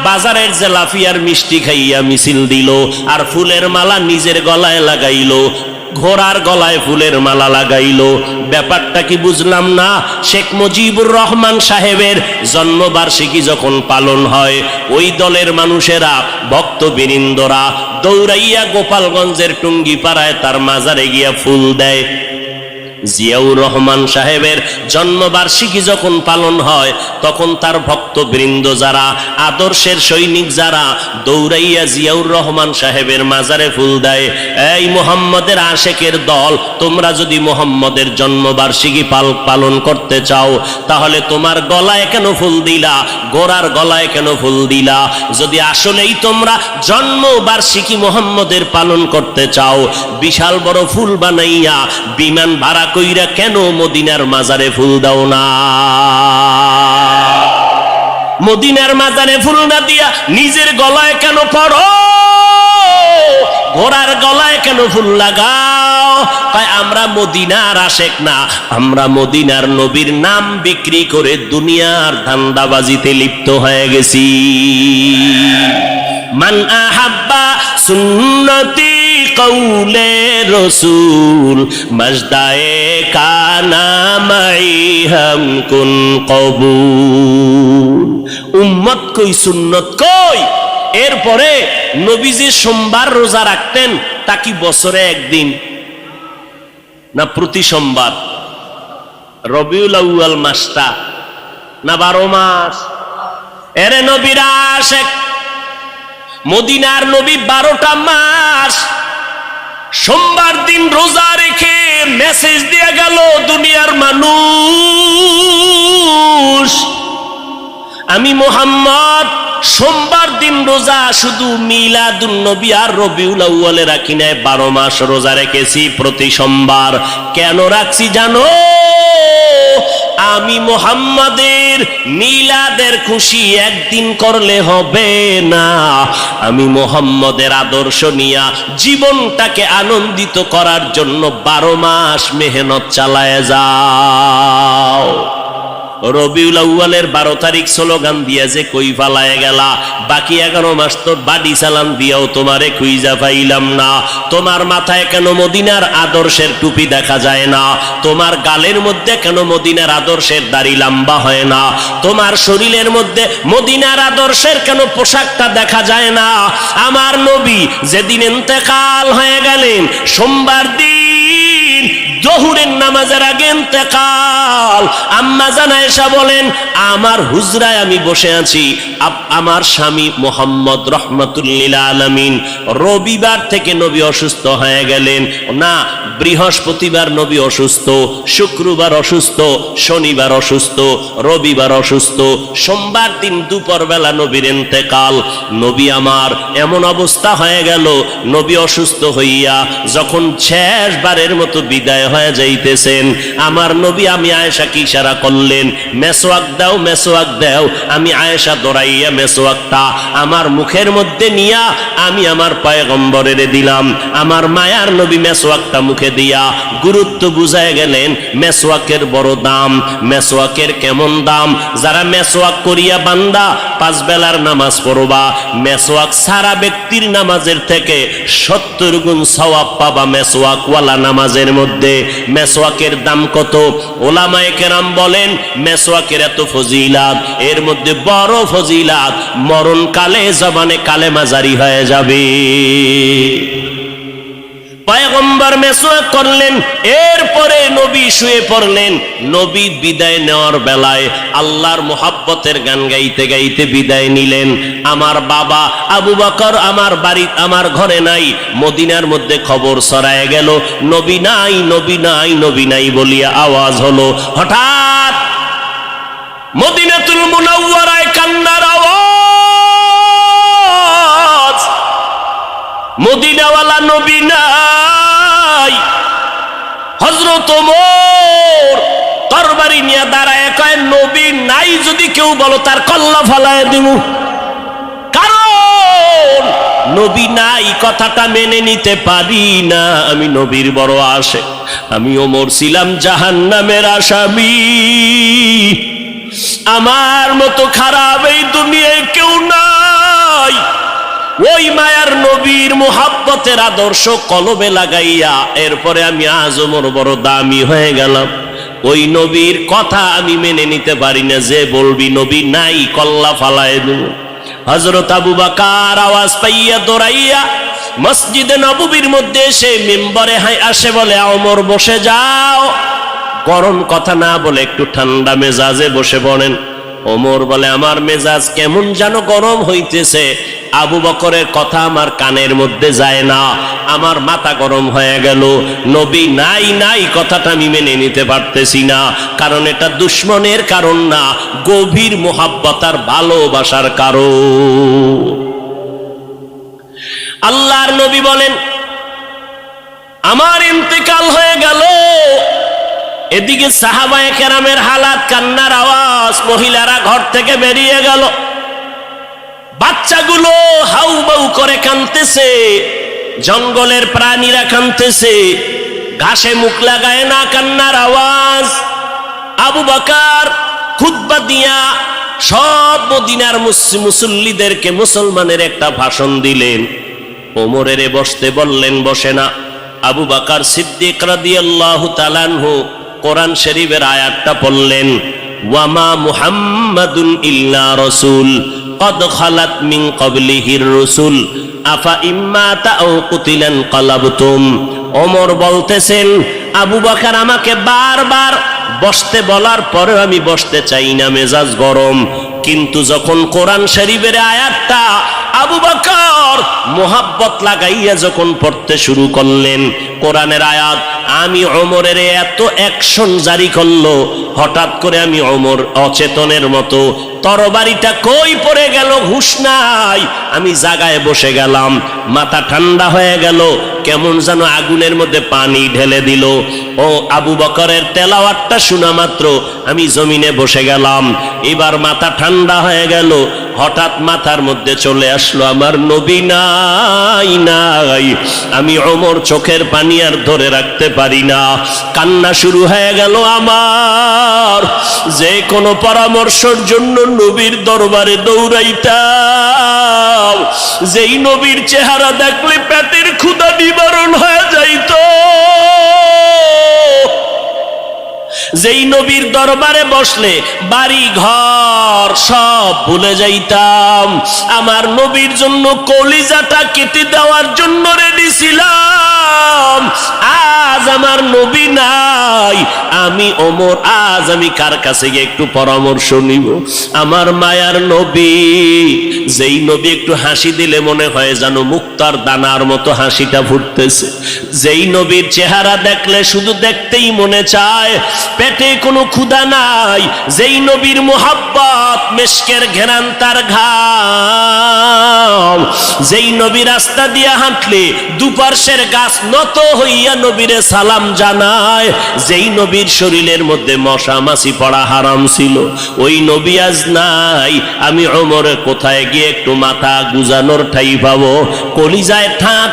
বাজারের জেলাফিয়ার মিষ্টি খাইয়া মিছিল দিল, আর ফুলের মালা নিজের গলায় লাগাইল, ঘোড়ার গলায় ফুলের মালা লাগাইল। ব্যাপারটা কি বুঝলাম না। শেখ মুজিবুর রহমান সাহেবের জন্মবার্ষিকী যখন পালন হয়, ওই দলের মানুষেরা, ভক্তবৃন্দরা দৌড়াইয়া গোপালগঞ্জের টুঙ্গিপাড়ায় তার মাজারে গিয়া ফুল দেয়। জিয়াউর রহমান সাহেবের জন্মবার্ষিকী যখন পালন হয়, তখন তার ভক্তবৃন্দ যারা, আদর্শের সৈনিক যারা, দৌড়াইয়া জিয়াউর রহমান সাহেবের মাজারে ফুল দেয়। এই মুহাম্মদের আশেকের দল, তোমরা যদি মুহাম্মদের জন্মবার্ষিকী পালন করতে চাও, তাহলে তোমার গলায় কেন ফুল দিলা? গোরার গলায় কেন ফুল দিলা? যদি আসলেই তোমরা জন্মবার্ষিকী মুহাম্মদের পালন করতে চাও, বিশাল বড় ফুল বানাইয়া বিমান ভাড়া কইরা কেন মদিনার মাজারে ফুল দাও না? মদিনার মাজারে ফুল না দিয়া নিজের গলায় কেন পড়ো? ঘোড়ার গলায় কেন ফুল লাগাও? তাই আমরা মদিনার আশেক না, আমরা মদিনার নবীর নাম বিক্রি করে দুনিয়ার ধান্দাবাজিতে লিপ্ত হয়ে গেছি। মান আহাব্বা সুন্নতি কৌলে রসুল মজদায়ে কানা মাই হাম কুন কবুল। উম্মত কই, সুন্নত কই? এরপরে নবীজি সোমবার রোজা রাখতেন, তা কি বছরে একদিন না প্রতি সোমবার? রবিউল আউয়াল মাসটা না 12 মাস? এরে নবীর আশেক, মদিনার নবী 12টা মাস সোমবার দিন রোজা রেখে মেসেজ দিয়ে গেল দুনিয়ার মানুষ, আমি মুহাম্মদ সোমবার দিন রোজা শুধু মিলাদুন নবী আর রবিউল আউয়ালে রাখি নাই, 12 মাস রোজা রেখেছি প্রতি সোমবার। কেন রাখছি জানো? আমি মুহাম্মাদের মিলাদের খুশি একদিন করলে হবে না, আমি মুহাম্মাদের আদর্শ নিয়া জীবনটাকে আনন্দিত করার জন্য 12 মাস মেহনত চালায় যাও। রবিউল আউয়ালের 12 তারিখ স্লোগান দিয়া যে কই ফালায় গেলা, বাকি 11 মাস তো বাড়ি চালান দিয়াও তোমারে খুঁজা পাইলাম না। তোমার মাথায় কেন মদিনার আদর্শের টুপি দেখা যায় না? তোমার গালের মধ্যে কেন মদিনার আদর্শের দাড়ি লম্বা হয় না? তোমার শরীরের মধ্যে মদিনার আদর্শের কেন পোশাকটা দেখা যায় না? আমার নবী যেদিন ইন্তেকাল হয়ে গেলেন, সোমবার দিন জোহরের নামাজের আগে ইন্তেকাল। আম্মা জান আয়েশা বলেন, আমার হুজরায় আমি বসে আছি, আমার স্বামী মোহাম্মদ রহমাতুল্লিল আলামিন রবিবার থেকে নবী অসুস্থ হয়ে গেলেন। না, বৃহস্পতিবার নবী অসুস্থ, শুক্রবার অসুস্থ, শনিবার অসুস্থ, রবিবার অসুস্থ, সোমবার দিন দুপুর বেলা নবীর ইন্তেকাল। নবী আমার এমন অবস্থা হয়ে গেল, নবী অসুস্থ হইয়া যখন শেষবারের মতো বিদায় হয়ে যাইতেছেন, আমার নবী আমি আয়েশাকে ইশারা করলেন, মেসওয়াক দাও, মেসওয়াক দাও। আমি আয়েশা দৌড়াইয়া মেসওয়াকটা আমার মুখের মধ্যে নিয়া আমি আমার পয়গম্বরের দিলাম। আমার মায়ার নবী মেসওয়াকটা মুখে দিয়া গুরুত্ব বুঝায় গেলেন, মেসওয়াকের বড় দাম। মেসওয়াকের কেমন দাম? যারা মেসওয়াক করিয়া বান্দা 5 বেলার নামাজ পড়বা, মেসওয়াক সারা ব্যক্তির নামাজের থেকে 70 গুণ সওয়াব পাবা মেসওয়াকওয়ালা নামাজের মধ্যে। মেসওয়াকের দাম কত? ওলামায়ে কেরাম বলেন, মেসওয়াকের এত ফজিলাত, এর মধ্যে বড় ফজিলাত, মরণকালে জবানে কালেমা জারি হয়ে যাবে। পয়গম্বর মেসওয়াক করলেন, এরপরে নবী শুয়ে পড়লেন। নবী বিদায় নেওয়ার বেলায় আল্লাহর মোহাব্বতের গান গাইতে গাইতে বিদায় নিলেন। আমার বাবা আবু বকর আমার বাড়ি, আমার ঘরে নাই, মদিনার মধ্যে খবর ছড়ায় গেল, নবী নাই, নবী নাই, নবী নাই বলিয়া আওয়াজ হলো। হঠাৎ মদিনাতুল মুনাওয়ারায় কান্নার আওয়াজ, মদিনাওয়ালা নবী নাই। হযরত ওমর তরবারি নিয়ে দাঁড়ায় কয়, নবী নাই যদি কেউ বলো তার কল্লা ফালায় দিমু। কারণ নবী নাই কথাটা মেনে নিতে পারি না, আমি নবীর বড় আশে। আমি ওমর ছিলাম জাহান্নামের আসামি, আমার মতো খারাপ এই দুনিয়ায় কেউ নাই। ওই মায়ার নবীর মুহাব্বতের আদর্শ কলবে লাগাইয়া এরপরে আমি আজ ওমর বড় দামি হয়ে গেলাম। ওই নবীর কথা আমি মেনে নিতে পারি না, যে বলবি নবী নাই কল্লা ফালায় দেব। হযরত আবু বকর আওয়াজ পাইয়া দৌড়াইয়া মসজিদে নববীর মধ্যে এসে মিম্বরে আসে, বলে, ওমর বসে যাও। গরম কথা না বলে একটু ঠান্ডা মেজাজে বসে পড়েন। ওমর বলে, আমার মেজাজ কেমন যেন গরম হইতেছে, আবু বকরের কথা আমার কানের মধ্যে যায় না, আমার মাথা গরম হয়ে গেল। নবী নাই নাই কথাটা আমি মেনে নিতে পারতেছি না, কারণ এটা দুশ্মনের কারণ না, গভীর মোহাব্বত আর ভালোবাসার কারণ। আল্লাহর নবী বলেন, আমার ইন্তেকাল হয়ে গেল। এদিকে সাহাবায়ে কেরামের হালাত, কান্নার আওয়াজ, মহিলারা ঘর থেকে বেরিয়ে গেল, বাচ্চাগুলো হাউ বাউ করে কাঁদতেছে, জঙ্গলের প্রাণীরা কাঁদতেছে, ঘাসে মুখ লাগায় না, কান্নার আওয়াজ। আবু বকর খুতবা দিয়া সব মদিনার মুসল্লিদেরকে মুসলমানের একটা ভাষণ দিলেন। ওমরের বসতে বললেন, বসে না। আবু বকর সিদ্দিক রাদিয়াল্লাহু তাআলা আনহু কোরআন শরীফের আয়াতটা পড়লেন, ওয়ামা মুহাম্মাদুন ইল্লা রাসূল কদ খালাত মিন ক্বাবলিহির রাসূল আফা ইম্মাতা আও কুতিলান ক্বালাবতুম। ওমর বলতেছেন, আবু বকর আমাকে বারবার বসতে বলার পরেও আমি বসতে চাই না, মেজাজ গরম। কিন্তু যখন কোরআন শরীফের আয়াতটা আবু বকর মোহাব্বত লাগাইয়া যখন পড়তে শুরু করলেন, কোরআনের আয়াত, আমি ওমরের এত অ্যাকশন জারি করলো, হঠাৎ করে আমি ওমর অচেতনের মতো, তরবারিটা কই পড়ে গেল হুঁশ নাই, আমি জায়গায় বসে গেলাম, মাথা ঠান্ডা হয়ে গেল, কেমন যেন আগুনের মধ্যে পানি ঢেলে দিল। ও আবু বকরের তেলাওয়াতটা শোনা মাত্র আমি জমিনে বসে গেলাম। এবার মাথা ঠান্ডা হয়ে গেল, হঠাৎ মাথার মধ্যে চলে আসলো, আমার নবী নাই নাই। আমি ওমর চোখের পানি আর ধরে রাখতে পারি না, কান্না শুরু হয়ে গেল আমার। যে কোনো পরামর্শের জন্য নবীর দরবারে দৌড়াইতাম, যেই নবীর চেহারা দেখলে পেটের ক্ষুধা নিবারণ হয়ে যাইত, যেই নবীর দরবারে বসলে বাড়ি ঘর সব ভুলে যাইতাম, আমার নবীর জন্য কলিজাটা কেটে দেওয়ার জন্য রেডি ছিলাম। আজ আমার নবী নাই, আমি ওমর আজ আমি কার কাছে গিয়ে একটু পরামর্শ নিব? আমার মায়ার নবী, যেই নবী একটু হাসি দিলে মনে হয় যেন মুক্তার দানার মতো হাসিটা ফুটতেছে, যেই নবীর চেহারা দেখলে শুধু দেখতেই মনে চায়, পেটে কোনো ক্ষুধা নাই, যেই নবীর মোহাব্বত মেশকের ঘেরান তার ঘাম, যেই নবী রাস্তা দিয়ে হাঁটলে দুপার্শ্বের গাছ নত হইয়া নবীরে সালাম জানায়, যেই নবীর শরীরের মধ্যে মশা মাছি পড়া হারাম ছিল, ওই নবী আজ নাই। আমি ওমরে কোথায় গিয়ে একটু মাথা গুজানোর ঠাই পাবো, কলিজায়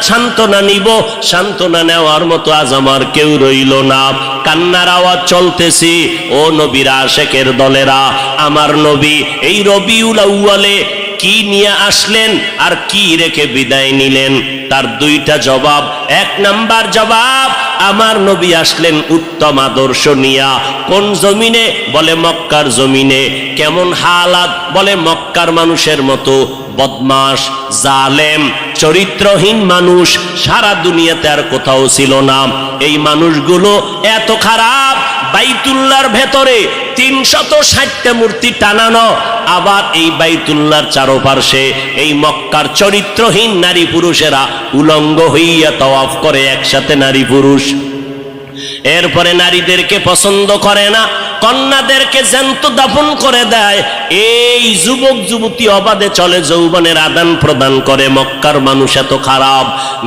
সান্ত্বনা নিব? সান্ত্বনা নেওয়ার মতো আজ আমার কেউ রইল না। কান্নার আওয়াজ চলতেছি। ও নবীর আশেকের দলেরা, আমার নবী এই রবিউল আউয়ালে কি নিয়ে আসলেন আর কি রেখে বিদায় নিলেন? তার দুইটা জবাব। এক নাম্বার জবাব, আমার নবী আসলেন উত্তম আদর্শ নিয়া। কোন জমিনে? বলে মক্কার জমিনে। কেমন হালাত? বলে মক্কার মানুষের মতো বদমাশ, জালেম, চরিত্রহীন মানুষ সারা দুনিয়াতে আর কোথাও ছিল না। এই মানুষগুলো এত খারাপ, বাইতুল্লাহর ভেতরে 360টা মূর্তি টানানো, আবার এই বাইতুল্লাহর চারপাশে এই মক্কার চরিত্রহীন নারী পুরুষেরা উলঙ্গ হইয়া তাওয়াফ করে একসাথে নারী পুরুষ। এরপরে নারীদেরকে পছন্দ করে না, কন্যাদেরকে জ্যান্ত দাফন করে দেয়। এই যুবক যুবতী অবাধে চলে, যৌবনের আদান প্রদান করে। মক্কার মানুষ এত খারাপ,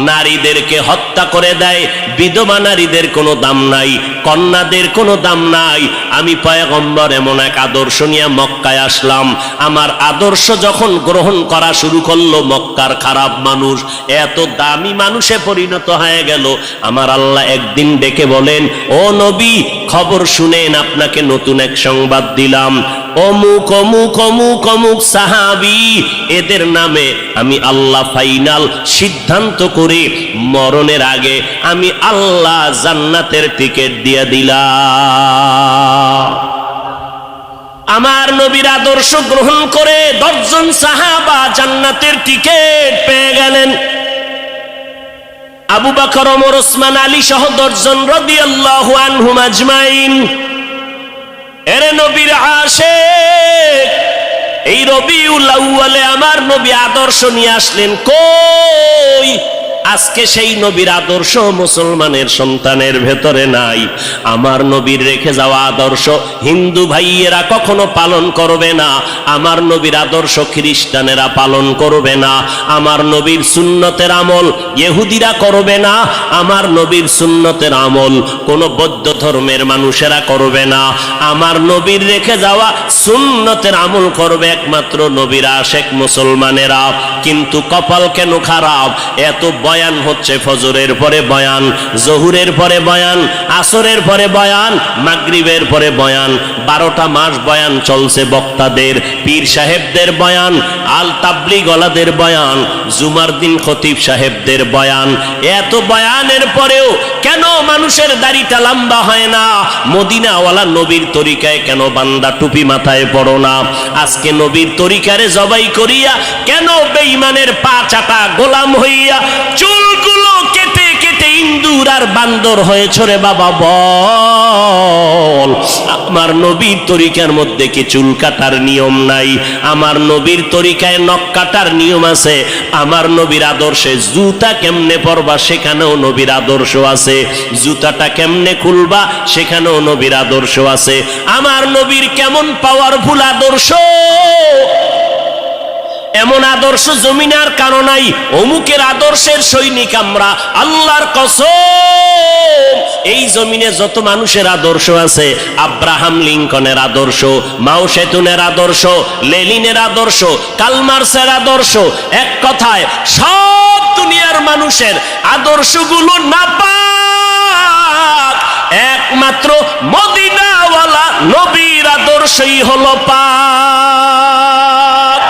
নারীদেরকে হত্যা করে দেয়। বিধবা নারীদের কোনো দাম নাই, কন্যাদের কোনো দাম নাই। আমি পয়গম্বর এমন এক আদর্শ নিয়ে মক্কায় আসলাম। আমার আদর্শ যখন গ্রহণ করা শুরু করলো, মক্কার খারাপ মানুষ এত দামি মানুষে পরিণত হয়ে গেল। আমার আল্লাহ একদিন ডেকে বলেন, ও নবী, খবর শুনেন, আপনাকে নতুন এক সংবাদ দিলাম। অমুক অমুক অমুক অমুক সাহাবী, এদের নামে আমি আল্লাহ ফাইনাল সিদ্ধান্ত করে মরণের আগে আমি আল্লাহ জান্নাতের টিকিট দিয়ে দিলাম। আমার নবীর আদর্শ গ্রহণ করে 10 জন সাহাবা জান্নাতের টিকিট পেয়ে গেলেন। আবু বকর, ওমর, ওসমান, আলী সহ 10 জন রাদিয়াল্লাহু আনহুম আজমাইন। এরে নবীর আশিক, এই রবিউল আউয়ালে আমার নবী আদর্শ নিয়ে আসলেন। কই? আজকে সেই নবীর আদর্শ মুসলমানের সন্তানের ভেতরে নাই। আমার নবীর রেখে যাওয়া আদর্শ হিন্দু ভাইয়েরা কখনো পালন করবে না। আমার নবীর আদর্শ খ্রিস্টানেরা পালন করবে না। আমার নবীর সুন্নতের আমল ইহুদিরা করবে না। আমার নবীর সুন্নতের আমল কোন বৌদ্ধ ধর্মের মানুষেরা করবে না। আমার নবীর রেখে যাওয়া সুন্নতের আমল করবে একমাত্র নবীর আশেক মুসলমানেরা। কিন্তু কপাল কেন খারাপ, এত বয়ান হচ্ছে, ফজরের পরে বয়ান, জহুরের পরে বয়ান, আসরের পরে বয়ান, মাগরিবের পরে বয়ান, 12টা মাস বয়ান চলছে বক্তাদের, পীর সাহেবদের বয়ান, আল তাবলিগ ওয়ালাদের বয়ান, জুমার দিন খতিব সাহেবদের বয়ান। এত বয়ানের পরেও কেন মানুষের দাড়িটা লম্বা হয় না? মদিনাওয়ালা নবীর তরিকায় কেন বান্দা টুপি মাথায় পড়ো না? আজকে নবীর তরিকারে জবাই করিয়া কেন বেঈমানের পা চাটা গোলাম হইয়া চুলগুলো কেটে কেটে ইন্দুর আর বান্দর হয়েছ রে বাবা? বল, আমার নবীর তরিকার মধ্যে কি চুল কাটার নিয়ম নাই? আমার নবীর তরিকায় নখ কাটার নিয়ম আছে। আমার নবীর আদর্শে জুতা কেমনে পরবা সেখানেও নবীর আদর্শ আছে। জুতাটা কেমনে খুলবা সেখানেও নবীর আদর্শ আছে। আমার নবীর কেমন পাওয়ারফুল আদর্শ! এমন আদর্শ জমিনে আর কারো নাই। অমুকের আদর্শের সৈনিক আমরা, আল্লাহর কসম। এই জমিনে যত মানুষের আদর্শ আছে, আব্রাহাম লিঙ্কনের আদর্শ, মাও সেতুনের আদর্শ, লেনিনের আদর্শ, কালমার্সের আদর্শ, এক কথায় সব দুনিয়ার মানুষের আদর্শগুলো নাপাক। একমাত্র মদিনাওয়ালা নবীর আদর্শই হলো পাক।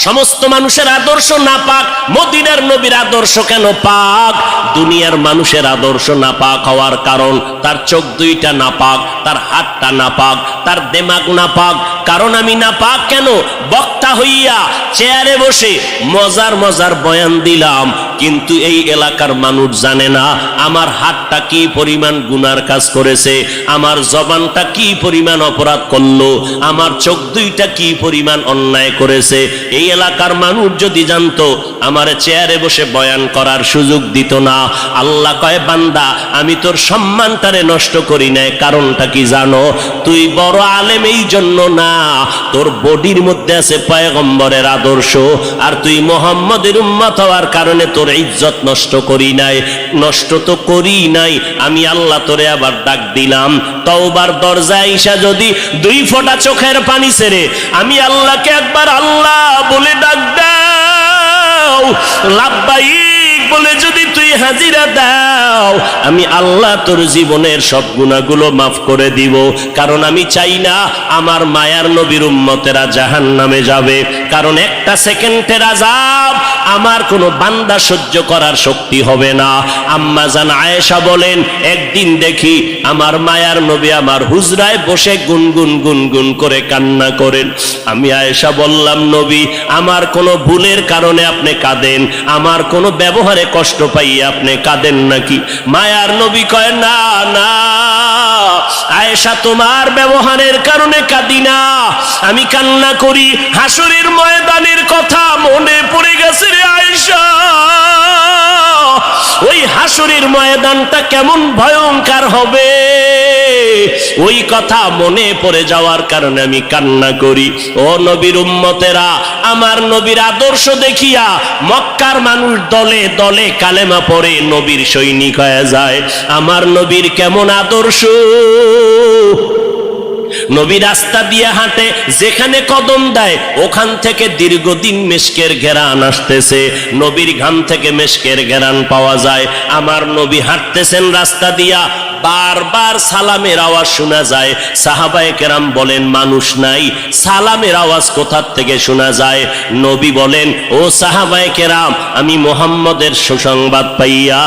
সমস্ত মানুষের আদর্শ নাপাক, মদিনার নবীর আদর্শ কেন পাক? দুনিয়ার মানুষের আদর্শ নাপাক হওয়ার কারণ তার চোখ দুইটা নাপাক, তার হাতটা নাপাক, তার দেমাগ নাপাক। কারণ আমি নাপাক কেন? বক্তা হইয়া চেয়ারে বসে মজার মজার বয়ান দিলাম, কিন্তু এই এলাকার মানুষ জানে না আমার হাতটা কি পরিমাণ গুনার কাজ করেছে, আমার জবানটা কি পরিমাণ অপরাধ করলো, আমার চোখ দুইটা কি পরিমাণ অন্যায় করেছে। এই এলাকার মানুষ যদি জানতো আমার চেয়ারে বসে বয়ান করার সুযোগ দিত না। আল্লাহ কয় বান্দা আমি তোর সম্মানটারে নষ্ট করি নাই, কারণটা কি জানো? তুই বড় আলেম এই জন্য না, তোর বডির মধ্যে আছে পয়গম্বরের আদর্শ, আর তুই মুহাম্মদের উম্মত হওয়ার কারণে তোর ইজ্জত নষ্ট করি নাই। নষ্ট তো করি নাই, আমি আল্লাহ তোরে আবার ডাক দিলাম তওবার দরজায় আইসা যদি 2 ফোঁটা চোখের পানি ছেড়ে আমি আল্লাহকে একবার আল্লাহ বলে ডাক দাও, লাব্বাইক বলে যদি তুই হাজিরা দাও, আমি আল্লাহ তোর জীবনের সব গুনাহগুলো মাফ করে দিব। কারণ আমি চাই না আমার মায়ার নবীর উম্মতেরা জাহান্নামে যাবে, কারণ একটা সেকেন্ডের আযাব আমার কোনো বান্দা সহ্য করার শক্তি হবে না। আম্মা জান আয়েশা বলেন একদিন দেখি আমার মায়ার নবী আমার হুজরায় বসে গুনগুন গুনগুন করে কান্না করেন। আমি আয়েশা বললাম নবী আমার কোনো ভুলের কারণে আপনি কাঁদেন, আমার কোনো ব্যবহারে কষ্ট পাইয়ে আপনি কাঁদেন নাকি? মায়ার নবী কয় না না আয়েশা তোমার ব্যবহারের কারণে কাঁদি না, আমি কান্না করি হাসরের ময়দানের কথা মনে পড়ে গেছে রে আয়েশা। ওই হাসরের ময়দানটা কেমন ভয়ঙ্কর হবে ওই কথা মনে পড়ে যাওয়ার কারণে আমি কান্না করি। ও নবীর উম্মতেরা, আমার নবীর আদর্শ দেখিয়া মক্কার মানুষ দলে দলে কালেমা পড়ে নবীর সৈনিক হয়ে যায়। আমার নবীর কেমন আদর্শ! নবী রাস্তা দিয়ে হাঁটে, যেখানে কদম দেয় ওখান থেকে দীর্ঘদিন মেশকের ঘেরান আসতেছে, নবীর ঘাম থেকে মেশকের ঘেরান পাওয়া যায়। আমার নবী হাঁটতেছেন রাস্তা দিয়া, বারবার সালামের আওয়াজ শোনা যায়। সাহাবায়ে কেরাম বলেন মানুষ নাই, সালামের আওয়াজ কোথা থেকে শোনা যায়? নবী বলেন ও সাহাবায়ে কেরাম, আমি মুহাম্মদের সুসংবাদ পাইয়া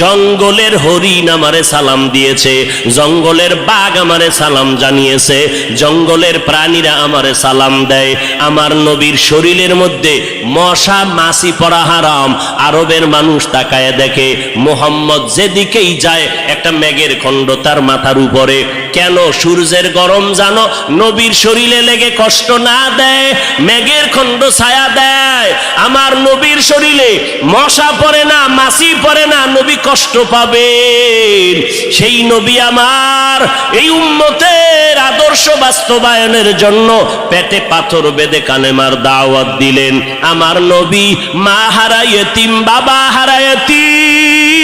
জঙ্গলের হরিণ আমারে সালাম দিয়েছে, জঙ্গলের বাঘ আমারে সালাম জানিয়েছে, জঙ্গলের প্রাণীরা আমারে সালাম দেয়। আমার নবীর শরীরের মধ্যে মশা মাছি পড়া হারাম। আরবের মানুষ তাকায় দেখে মুহাম্মদ যেদিকেই যায় একটা মেঘের খণ্ড তার মাথার উপরে। কেন? সূর্যের গরম জানো নবীর শরীরে লেগে কষ্ট না দেয়, মেঘের খণ্ড ছায়া দেয়। আমার নবীর শরীরে মশা পড়ে না, মাছি পড়ে না, নবী কষ্ট পাবেন। সেই নবী আমার এই উম্মতের আদর্শ বাস্তবায়নের জন্য পেটে পাথর বেঁধে কালেমার দাওয়াত দিলেন। আমার নবী মা হারা ইয়েতিম, বাবা হারা ইয়েতিম।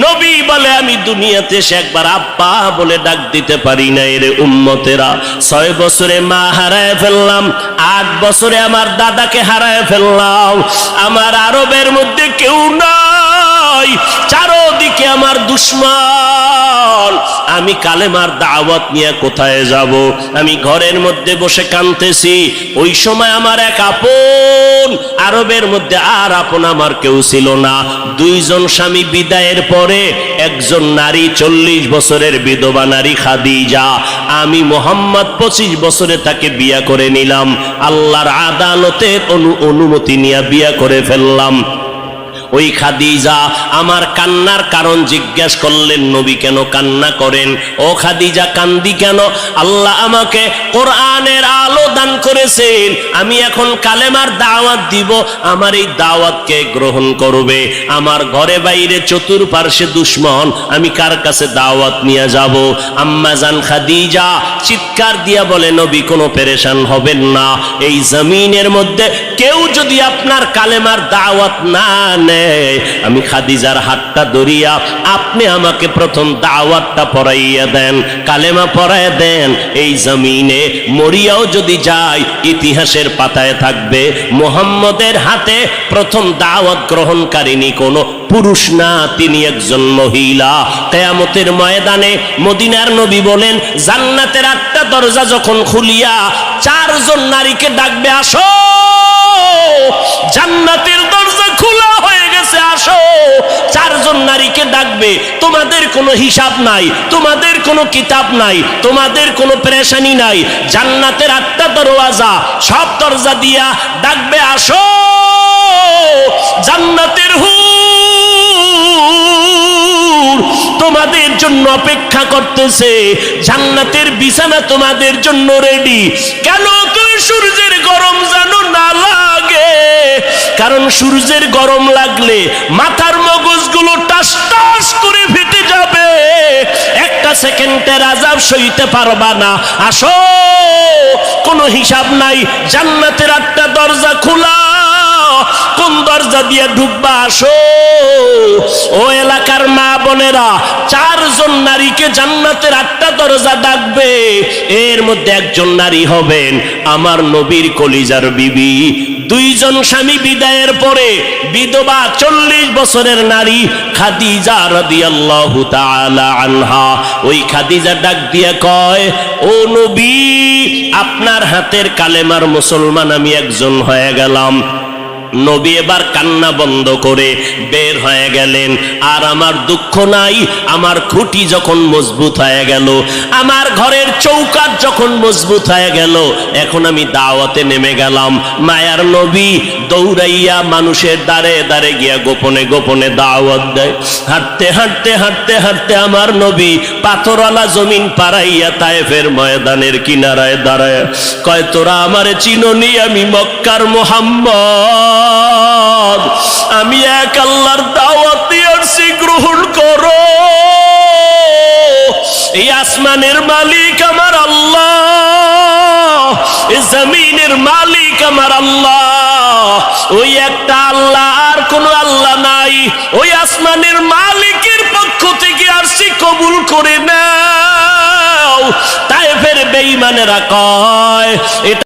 নবী বলে আমি দুনিয়াতে এসে একবার আব্বা বলে ডাক দিতে পারি না রে উম্মতেরা। 6 বছরে মা হারায় ফেললাম, 8 বছরে আমার দাদাকে হারায় ফেললাম। আমার আরবের মধ্যে কেউ নাই, চারদিকে আমার দুশ্মন। আমি কালেমার দাওয়াত নিয়ে কোথায় যাব? আমি ঘরের মধ্যে বসে কাঁদতেছি। ওই সময় আমার এক আপন, আরবের মধ্যে আর আপন আমার কেউ ছিল না। 2 জন স্বামী বিদায়ের পরে একজন নারী 40 বছরের বিধবা নারী খাদিজা, আমি মুহাম্মদ 25 বছরে তাকে বিয়া করে নিলাম। আল্লাহর আদালতের অনুমতি নিয়ে বিয়া করে ফেললাম। ওই খাদিজা আমার কান্নার কারণ জিজ্ঞেস করলেন, নবী কেন কান্না করেন? ও খাদিজা কান্দি কেন? আল্লাহ আমাকে কোরআনের আলো দান করেছেন, আমি এখন কালেমার দাওয়াত দিব, আমার এই দাওয়াতকে গ্রহণ করবে। আমার ঘরে বাইরে চতুর্পার্শ্বে দুশ্মন, আমি কার কাছে দাওয়াত নিয়ে যাব? আম্মা জান খাদিজা চিৎকার দিয়া বলে নবী কোনো পেরেশান হবেন না, এই জমিনের মধ্যে কেউ যদি আপনার কালেমার দাওয়াত না নেয়, আমি খাদিজার হাতটা ধরিয়া আপনি আমাকে প্রথম দাওয়াতটা পড়াইয়া দেন, কালেমা পড়াইয়া দেন। এই জমিনে মরিয়াও যদি যায় ইতিহাসের পাতায় থাকবে মুহাম্মদের হাতে প্রথম দাওয়াত গ্রহণকারিনী কোনো পুরুষ না, তিনি একজন মহিলা। কিয়ামতের ময়দানে মদিনার নবী বলেন জান্নাতের 8টা দরজা যখন খুলিয়া 4 জন নারীকে ডাকবে, আসো জান্নাতের দরজা খোলা হয়ে গেছে, আসো। 4 জন নারীকে ডাকবে, তোমাদের কোনো হিসাব নাই, তোমাদের কোনো কিতাব নাই, তোমাদের কোনো পেরেশানি নাই। জান্নাতের 8টা দরওয়াজা, সব দরজা দিয়া ডাকবে, আসো। জান্নাতের হুর তোমাদের জন্য অপেক্ষা করতেছে, জান্নাতের বিছানা তোমাদের জন্য রেডি। কেন তুমি সূর্যের গরম জানো না লাগে? কারণ সূর্যের গরম লাগলে মাথার মগজগুলো টাস টাস করে ফেটে যাবে, একটা সেকেন্ডের আযাব সইতে পারবা না। আসো, কোনো হিসাব নাই, জান্নাতের 8টা দরজা খোলা, কোন দরজা দিয়ে ঢুকবা? আসো। ও এলাকার মা বোনেরা, 4 জন নারীকে জান্নাতের 8টা দরজা ডাকবে, এর মধ্যে একজন নারী হবেন আমার নবীর কলিজার বিবি। 2 জন স্বামী বিদায়ের পরে বিধবা 40 বছরের নারী খাদিজা রাদিয়াল্লাহু তাআলা আনহা। ওই খাদিজা ডাক দিয়ে কয়, ও নবী, আপনার হাতের কালেমার মুসলমান আমি একজন হয়ে গেলাম। নবী এবার কান্না বন্ধ করে বের হয়ে গেলেন। আর আমার দুঃখ নাই, আমার খুঁটি যখন মজবুত হয়ে গেল, আমার ঘরের চৌকাঠ যখন মজবুত হয়ে গেল, এখন আমি দাওয়াতে নেমে গেলাম। মায়ার নবী দৌড়াইয়া মানুষের দ্বারে দ্বারে গিয়া গোপনে গোপনে দাওয়াত দেয়। হাঁটতে হাঁটতে হাঁটতে হাঁটতে আমার নবী পাথরওয়ালা জমিন পাড়াইয়া তায়েফের ময়দানের কিনারায় দাঁড়ায় কয়, তোরা আমারে চিনোনি, আমি মক্কার মুহাম্মদ, আমি এক আল্লাহর দাওয়াত দিয়েছি, গ্রহণ করো। এই আসমানের মালিক আমার আল্লাহ, এই জমিনের মালিক আমার আল্লাহ, ওই একটা আল্লাহ, আর কোনো আল্লাহ নাই। ওই আসমানের মালিকের পক্ষ থেকে আসছি, কবুল করে নাও। তায়েফের বেঈমানেরা কয়, এটা